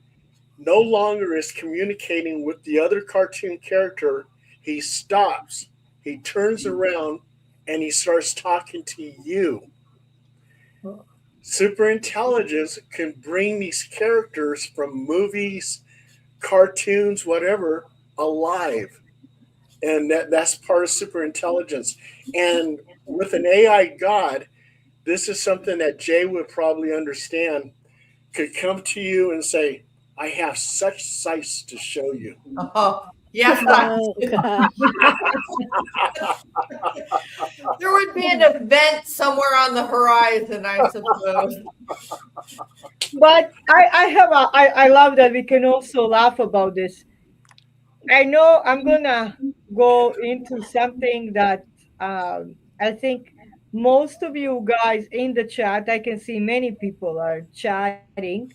no longer is communicating with the other cartoon character. He stops, he turns around, and he starts talking to you. Superintelligence can bring these characters from movies, cartoons, whatever, alive. And that's part of superintelligence. And with an AI god, this is something that Jay would probably understand. Could come to you and say, I have such sights to show you. Oh, yes, Oh gosh. there would be an event somewhere on the horizon, I suppose. But I love that we can also laugh about this. I know I'm gonna go into something that I think most of you guys in the chat, I can see many people are chatting.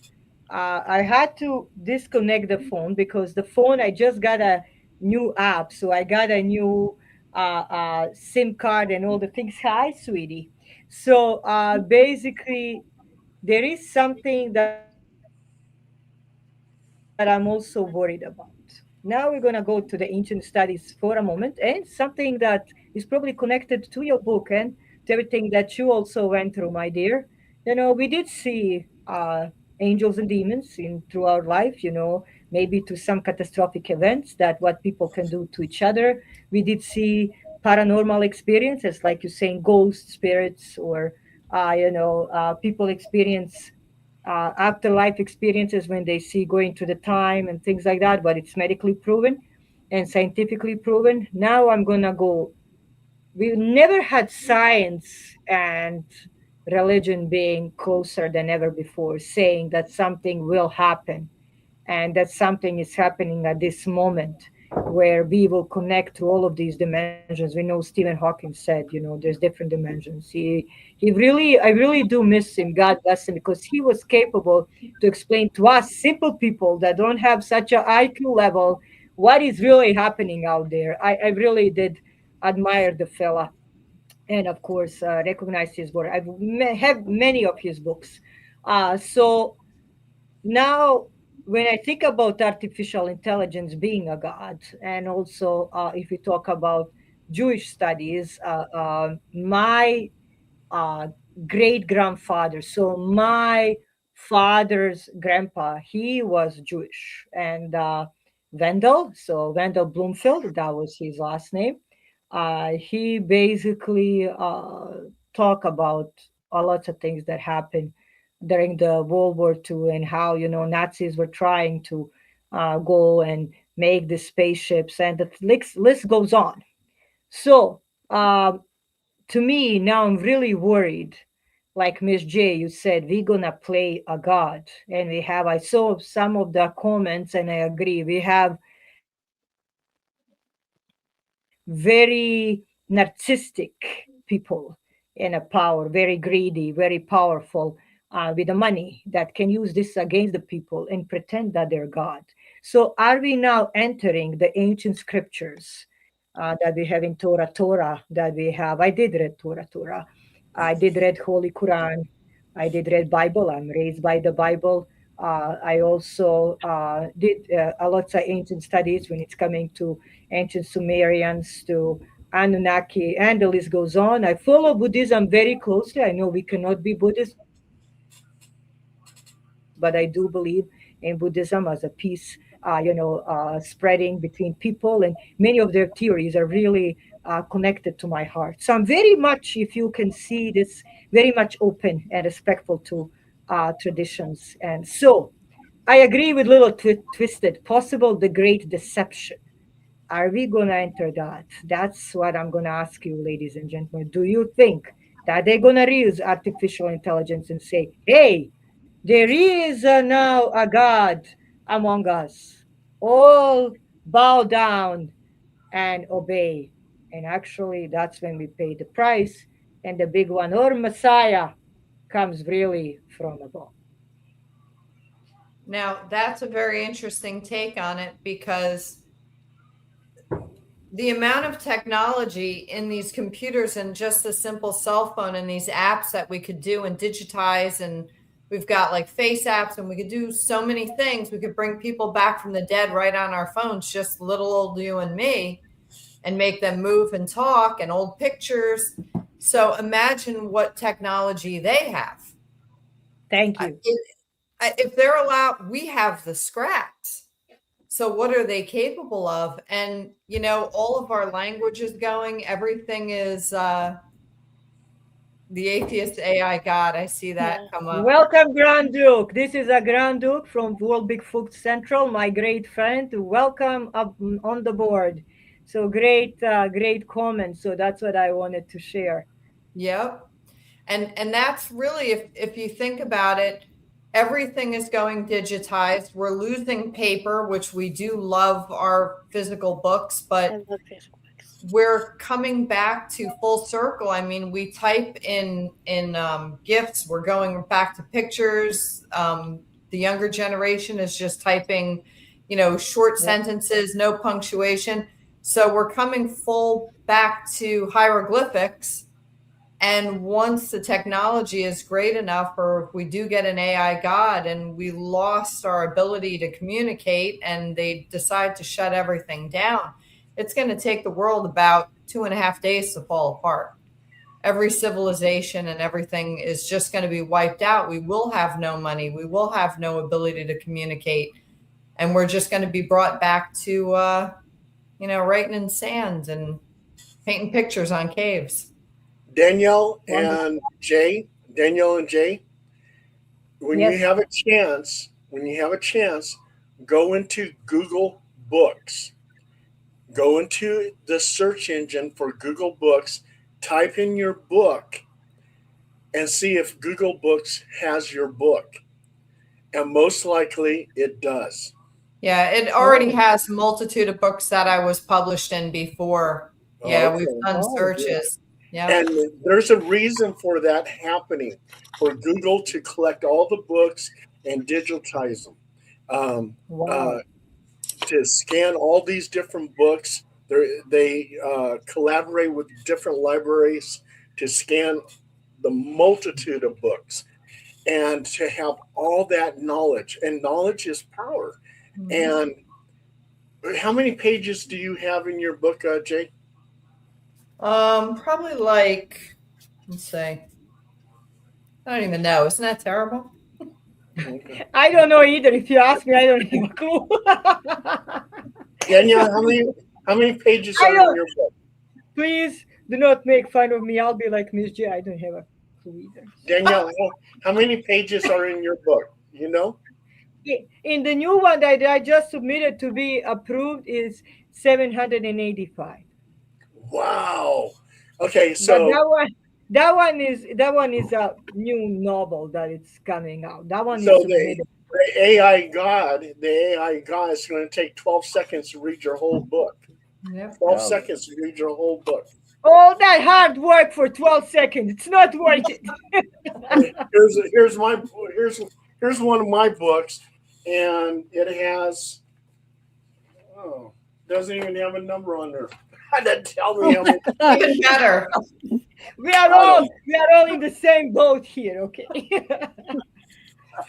I had to disconnect the phone because the phone, I just got a new app. So I got a new SIM card and all the things. Hi, sweetie. So basically, there is something that I'm also worried about. Now we're going to go to the ancient studies for a moment, and something that is probably connected to your book and to everything that you also went through, my dear. We did see angels and demons in through our life, maybe to some catastrophic events that what people can do to each other. We did see paranormal experiences, like you're saying, ghost spirits, or people experience afterlife experiences when they see going to the time and things like that, but it's medically proven and scientifically proven. Now I'm gonna go. We've never had science and religion being closer than ever before, saying that something will happen and that something is happening at this moment where we will connect to all of these dimensions. We know Stephen Hawking said, there's different dimensions. I really do miss him. God bless him, because he was capable to explain to us simple people that don't have such a IQ level what is really happening out there. I really did admire the fella, and of course recognize his work. Have many of his books. So now, when I think about artificial intelligence being a god, and also if we talk about Jewish studies, my uh, great grandfather, so my father's grandpa, he was Jewish, and Wendell Bloomfield, that was his last name. He basically talk about a lot of things that happened during the World War II, and how Nazis were trying to go and make the spaceships, and the list goes on. So to me now, I'm really worried. Like Miss J, you said, we're gonna play a god, and we have. I saw some of the comments, and I agree. We have very narcissistic people in a power, very greedy, very powerful, with the money, that can use this against the people and pretend that they're God. So, are we now entering the ancient scriptures that we have in Torah, that we have? I did read Torah. I did read Holy Quran. I did read Bible. I'm raised by the Bible. I also did a lot of ancient studies when it's coming to ancient Sumerians, to Anunnaki, and the list goes on. I follow Buddhism very closely. I know we cannot be Buddhists, but I do believe in Buddhism as a peace, spreading between people, and many of their theories are really connected to my heart. So I'm very much, if you can see this, very much open and respectful to traditions. And so I agree with little twisted, possible the great deception. Are we going to enter that? That's what I'm going to ask you, ladies and gentlemen. Do you think that they're going to use artificial intelligence and say, hey, there is now a God among us? All bow down and obey. And actually, that's when we pay the price. And the big one, or Messiah, comes really from above. Now, that's a very interesting take on it, because the amount of technology in these computers and just a simple cell phone and these apps that we could do and digitize, and we've got like face apps, and we could do so many things. We could bring people back from the dead right on our phones, just little old you and me, and make them move and talk, and old pictures. So imagine what technology they have. Thank you. If they're allowed, we have the scraps. So what are they capable of? And all of our language is going. Everything is the atheist AI God. I see that come up. Welcome, Grand Duke. This is a Grand Duke from World Bigfoot Central, my great friend. Welcome up on the board. So great comment. So that's what I wanted to share. Yep. And that's really, if you think about it, everything is going digitized. We're losing paper, which we do love our physical books, but we're coming back to full circle. I mean, we type in gifts. We're going back to pictures. The younger generation is just typing, short sentences, no punctuation. So we're coming full back to hieroglyphics. And once the technology is great enough, or if we do get an AI god and we lost our ability to communicate and they decide to shut everything down, it's going to take the world about 2.5 days to fall apart. Every civilization and everything is just going to be wiped out. We will have no money. We will have no ability to communicate. And we're just going to be brought back to, writing in sand and painting pictures on caves. Danielle and Jay, when Yes. you have a chance, go into Google Books. Go into the search engine for Google Books, type in your book, and see if Google Books has your book. And most likely it does. Yeah, it already has a multitude of books that I was published in before. Yeah, Okay. we've done searches. Yeah. And there's a reason for that happening, for Google to collect all the books and digitize them. To scan all these different books, they collaborate with different libraries to scan the multitude of books and to have all that knowledge. And knowledge is power. And how many pages do you have in your book, Jay? Probably like, let's see. I don't even know. Isn't that terrible? Okay. I don't know either. If you ask me, I don't have a clue. Danielle, how many pages are in your book? Please do not make fun of me. I'll be like Miss J. I don't have a clue either. Danielle, how many pages are in your book? You know? In the new one that I just submitted to be approved is 785. Wow. Okay, so But that one is a new novel that it's coming out. That one so is submitted. the AI God is going to take 12 seconds to read your whole book. Yep. 12 seconds to read your whole book. All that hard work for 12 seconds. It's not worth it. Here's one of my books, and it has doesn't even have a number on there. That tell me how many. Even better. We are all in the same boat here, okay?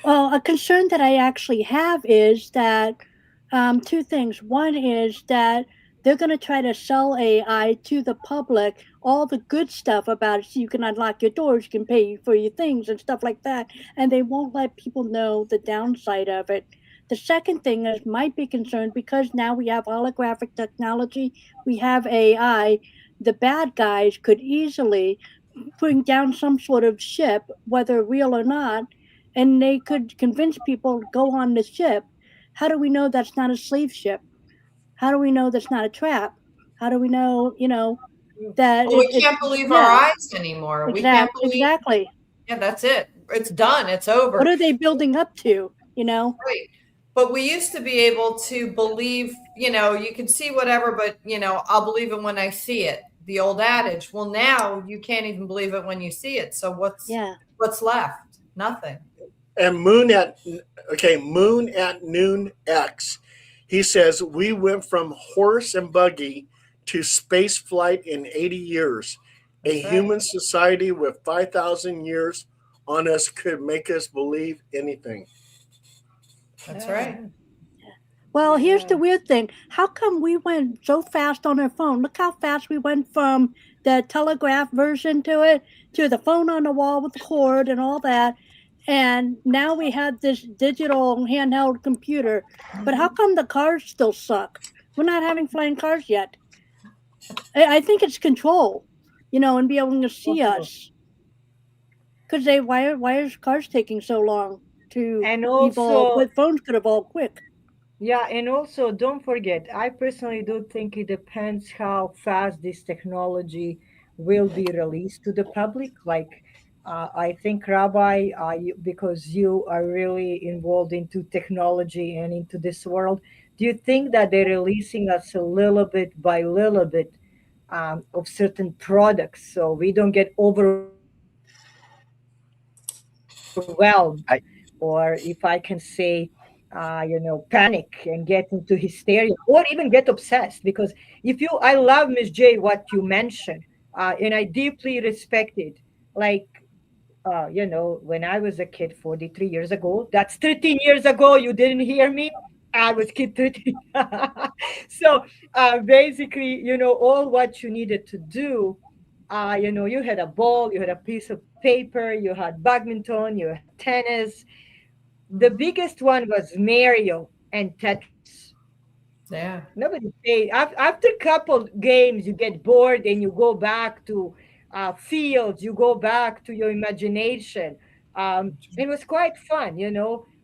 Well, a concern that I actually have is that two things. One is that they're going to try to sell AI to the public, all the good stuff about it, so you can unlock your doors, you can pay for your things and stuff like that, and they won't let people know the downside of it. The second thing is my big concern, because now we have holographic technology, we have AI, the bad guys could easily bring down some sort of ship, whether real or not, and they could convince people to go on the ship. How do we know that's not a slave ship? How do we know that's not a trap? How do we know, that Well, we can't believe our eyes anymore. We can't believe. Exactly. Yeah, that's it. It's done. It's over. What are they building up to? Right. But we used to be able to believe, you can see whatever, but, I'll believe it when I see it. The old adage. Well, now you can't even believe it when you see it. So what's left? Nothing. And Moon at Noon X, he says we went from horse and buggy to space flight in 80 years. That's right. Human society with 5,000 years on us could make us believe anything. That's right. Well, here's the weird thing. How come we went so fast on our phone? Look how fast we went from the telegraph version to the phone on the wall with the cord and all that. And now we have this digital handheld computer. But how come the cars still suck? We're not having flying cars yet. I think it's control, and be able to see us. Because why is cars taking so long to evolve? But phones could evolve quick. Yeah, and also don't forget, I personally do think it depends how fast this technology will be released to the public. Like, I think, Rabbi, because you are really involved into technology and into this world, do you think that they're releasing us a little bit by little bit of certain products so we don't get overwhelmed? Or if I can say, panic and get into hysteria or even get obsessed. Because I love, Miss J, what you mentioned, and I deeply respect it. Like, when I was a kid 43 years ago, that's 13 years ago. You didn't hear me. I was kid 13. So basically, all what you needed to do, you had a ball, you had a piece of paper, you had badminton, you had tennis. The biggest one was Mario and Tetris. Yeah. Nobody played. After a couple games, you get bored and you go back to fields, you go back to your imagination. It was quite fun.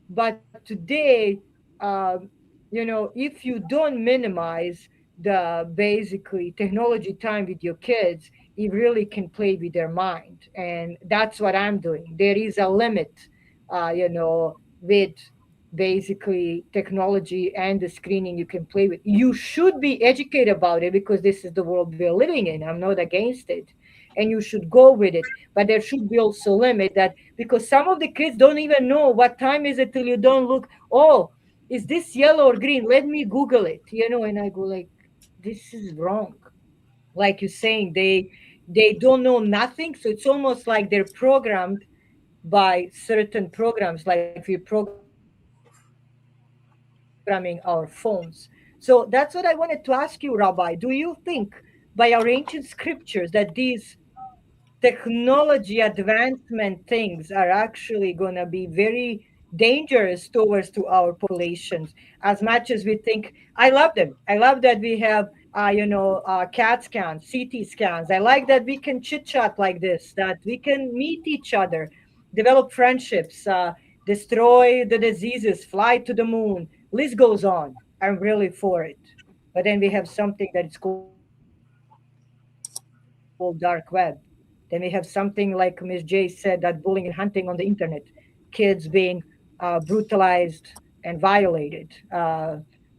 But today, if you don't minimize the basically technology time with your kids, it really can play with their mind. And that's what I'm doing. There is a limit, with basically technology and the screening you can play with. You should be educated about it because this is the world we're living in. I'm not against it. And you should go with it. But there should be also limit that because some of the kids don't even know what time is it till you don't look, oh, is this yellow or green? Let me Google it, and I go like, this is wrong. Like you're saying, they don't know nothing. So it's almost like they're programmed by certain programs, like we're programming our phones. So that's what I wanted to ask you, Rabbi. Do you think by our ancient scriptures that these technology advancement things are actually going to be very dangerous towards to our populations? As much as we think, I love them. I love that we have CAT scans, CT scans. I like that we can chit chat like this, that we can meet each other, develop friendships, destroy the diseases, fly to the moon. List goes on. I'm really for it. But then we have something that is called dark web. Then we have something like Miss J said, that bullying and hunting on the internet, kids being brutalized and violated,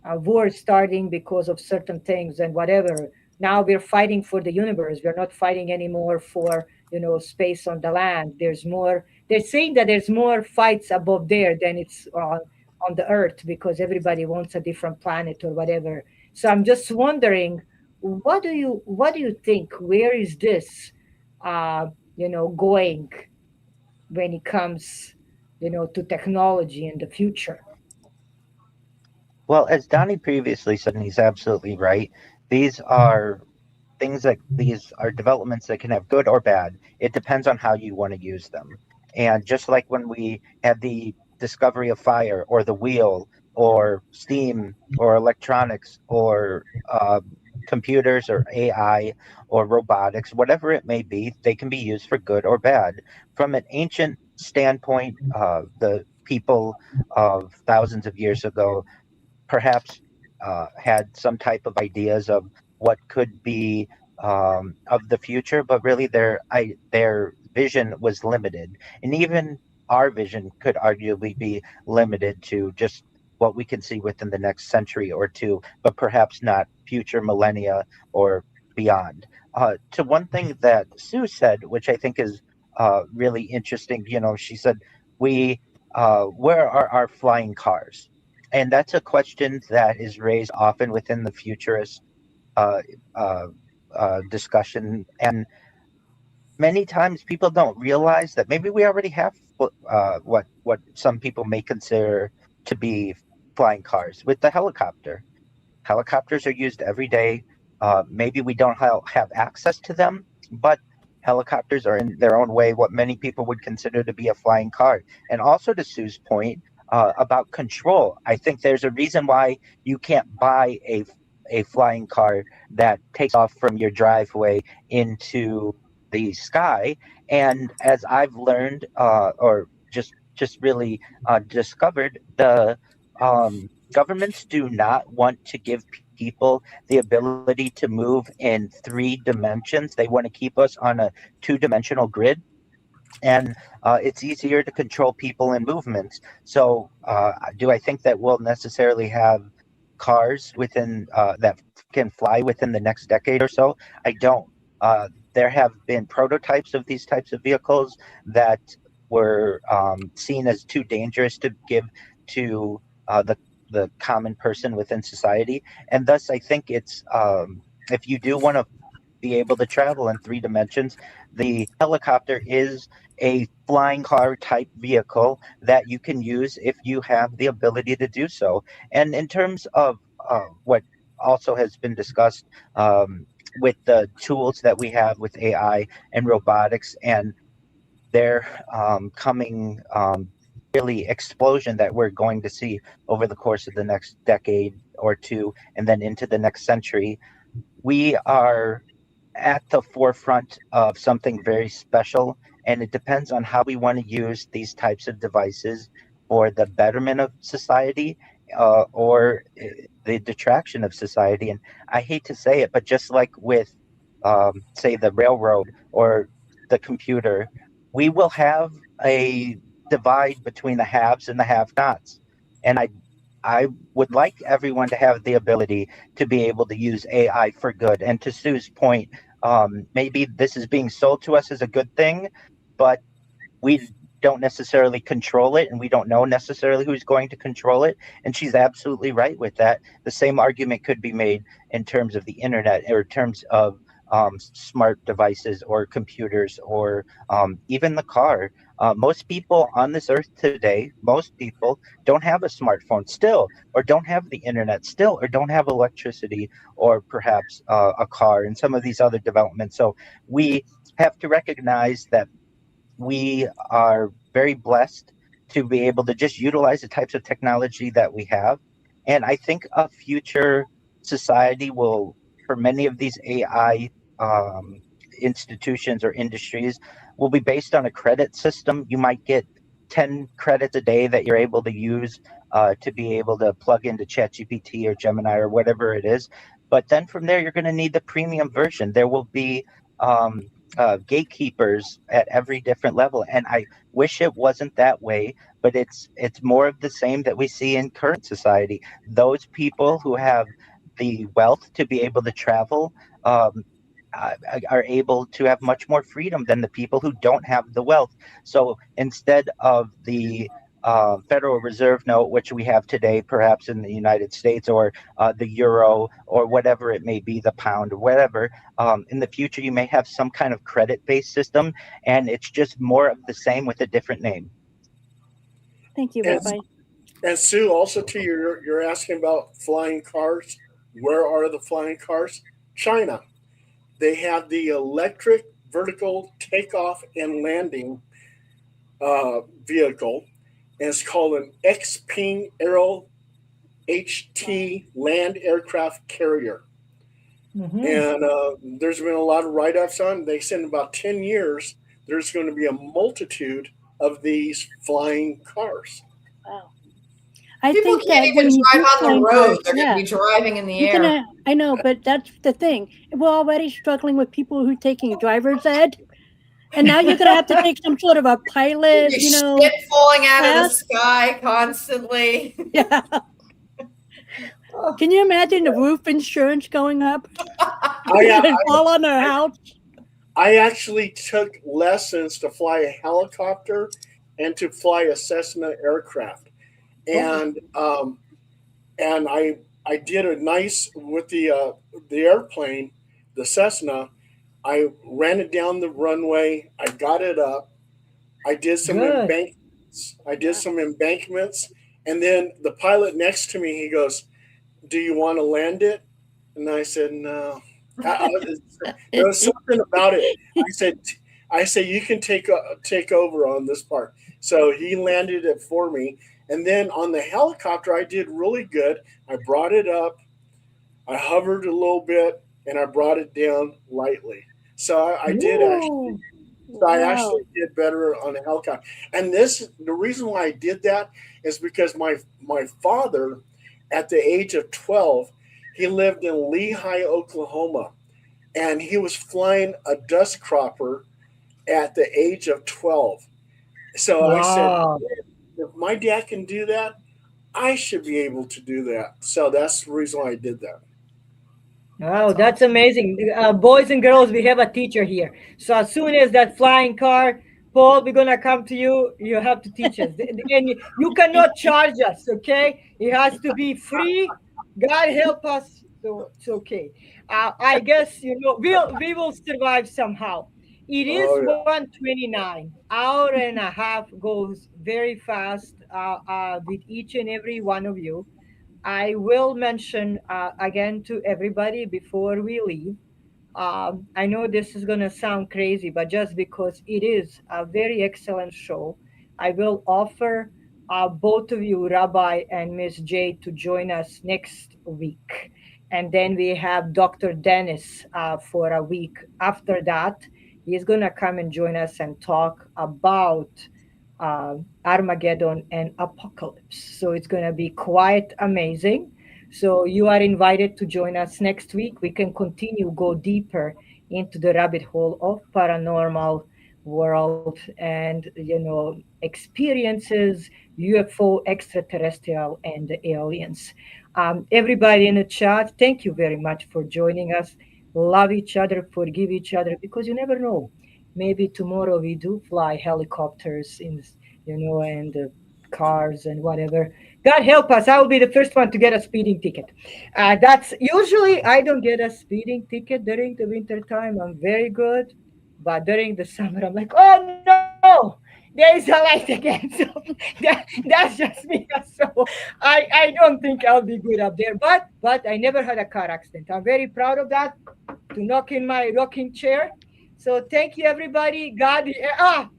wars starting because of certain things and whatever. Now we're fighting for the universe. We're not fighting anymore for space on the land. There's more. They're saying that there's more fights above there than it's on the earth because everybody wants a different planet or whatever. So I'm just wondering, what do you think? Where is this, going when it comes, to technology in the future? Well, as Donnie previously said, and he's absolutely right, these are these are developments that can have good or bad. It depends on how you want to use them. And just like when we had the discovery of fire or the wheel or steam or electronics or computers or AI or robotics, whatever it may be, they can be used for good or bad. From an ancient standpoint, the people of thousands of years ago perhaps had some type of ideas of what could be of the future, but really their vision was limited, and even our vision could arguably be limited to just what we can see within the next century or two, but perhaps not future millennia or beyond. To one thing that Sue said, which I think is really interesting, she said, "We, where are our flying cars?" And that's a question that is raised often within the futurist uh, uh, discussion. And many times people don't realize that maybe we already have what some people may consider to be flying cars with the helicopter. Helicopters are used every day. Maybe we don't have access to them, but helicopters are in their own way what many people would consider to be a flying car. And also to Sue's point about control, I think there's a reason why you can't buy a flying car that takes off from your driveway into the sky. And as I've learned, or just really discovered, the governments do not want to give people the ability to move in 3 dimensions. They want to keep us on a 2 dimensional grid, and it's easier to control people and movements. So, do I think that we'll necessarily have cars within that can fly within the next decade or so? I don't. There have been prototypes of these types of vehicles that were seen as too dangerous to give to the common person within society. And thus, I think it's if you do want to be able to travel in 3 dimensions, the helicopter is a flying car type vehicle that you can use if you have the ability to do so. And in terms of what also has been discussed with the tools that we have with AI and robotics and their coming really explosion that we're going to see over the course of the next decade or two and then into the next century, we are at the forefront of something very special, and it depends on how we want to use these types of devices for the betterment of society or the detraction of society. And I hate to say it, but just like with, say, the railroad or the computer, we will have a divide between the haves and the have-nots. And I would like everyone to have the ability to be able to use AI for good. And to Sue's point, maybe this is being sold to us as a good thing, but we don't necessarily control it and we don't know necessarily who's going to control it. And she's absolutely right with that. The same argument could be made in terms of the internet or in terms of smart devices or computers or even the car. Most people on this earth today, most people don't have a smartphone still, or don't have the internet still, or don't have electricity, or perhaps a car and some of these other developments. So we have to recognize that we are very blessed to be able to just utilize the types of technology that we have. And I think a future society will, for many of these AI institutions or industries, will be based on a credit system. You might get 10 credits a day that you're able to use to be able to plug into ChatGPT or Gemini or whatever it is. But then from there, you're going to need the premium version. There will be gatekeepers at every different level, and I wish it wasn't that way. But it's more of the same that we see in current society. Those people who have the wealth to be able to travel are able to have much more freedom than the people who don't have the wealth. So instead of the Federal Reserve note, which we have today, perhaps in the United States, or the euro, or whatever it may be, the pound, or whatever, in the future, you may have some kind of credit-based system, and it's just more of the same with a different name. Thank you, And, Rabbi. and Sue, also to you're asking about flying cars. Where are the flying cars? China. They have the electric vertical takeoff and landing vehicle, and it's called an Xpeng Aero HT land aircraft carrier. And there's been a lot of write-ups on. They said in about 10 years, there's going to be a multitude of these flying cars. Wow. I People think can't that even when you drive do on the flying road. cars, They're going to be driving in the you're air. gonna. I know, but that's the thing. We're already struggling with people who are taking driver's ed, and now you're gonna have to take some sort of a pilot, There's you know, shit falling out of the class. sky constantly. Yeah. Can you imagine the roof insurance going up and fall on their house? I actually took lessons to fly a helicopter and to fly a Cessna aircraft, and I did a nice with the airplane, the Cessna. I ran it down the runway. I got it up. I did some Good. embankments, and then the pilot next to me, he goes, "Do you want to land it?" And I said, "No." There was something about it. I said you can take over on this part. So he landed it for me, and then on the helicopter, I did really good. I brought it up, I hovered a little bit, and I brought it down lightly. So I did actually. So I actually did better on a helicopter. And the reason why I did that is because my father, at the age of 12, he lived in Lehi, Oklahoma, and he was flying a dust cropper at the age of 12. So I said, if my dad can do that, I should be able to do that. So that's the reason why I did that. Wow, that's amazing. Boys and girls, we have a teacher here. So as soon as that flying car Paul, we're gonna come to you. You have to teach us, and you cannot charge us. Okay, it has to be free. God help us. So it's okay. I guess we will survive somehow. It is Oh, yeah. 1:29. Hour and a half goes very fast with each and every one of you. I will mention again to everybody before we leave. I know this is going to sound crazy, but just because it is a very excellent show, I will offer both of you, Rabbi and Miss J, to join us next week. And then we have Dr. Dennis for a week after that. He's going to come and join us and talk about Armageddon and Apocalypse. So it's going to be quite amazing. So you are invited to join us next week. We can continue go deeper into the rabbit hole of paranormal world and experiences, UFO, extraterrestrial, and the aliens. Everybody in the chat, thank you very much for joining us. Love each other, forgive each other, because you never know. Maybe tomorrow we do fly helicopters and cars and whatever. God help us. I will be the first one to get a speeding ticket. That's usually I don't get a speeding ticket during the winter time. I'm very good. But during the summer, I'm like, oh no, there is a light again. So that's just me. So I don't think I'll be good up there. But I never had a car accident. I'm very proud of that. To knock in my rocking chair. So thank you, everybody. God,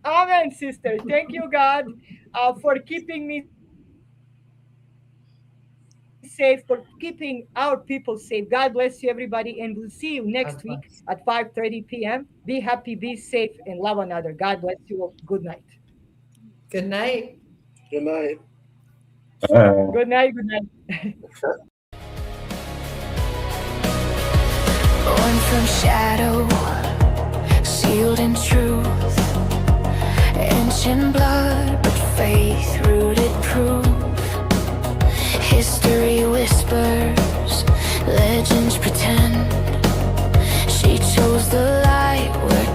amen, sister. Thank you, God, for keeping me safe, for keeping our people safe. God bless you, everybody, and we'll see you next week at 5:30 p.m. Be happy, be safe, and love another. God bless you all. Good night. Good night. Good night. Good night. Good night. Born from shadow, sealed in truth, ancient blood, but faith rooted proof. History whispers, legends pretend. She chose the light where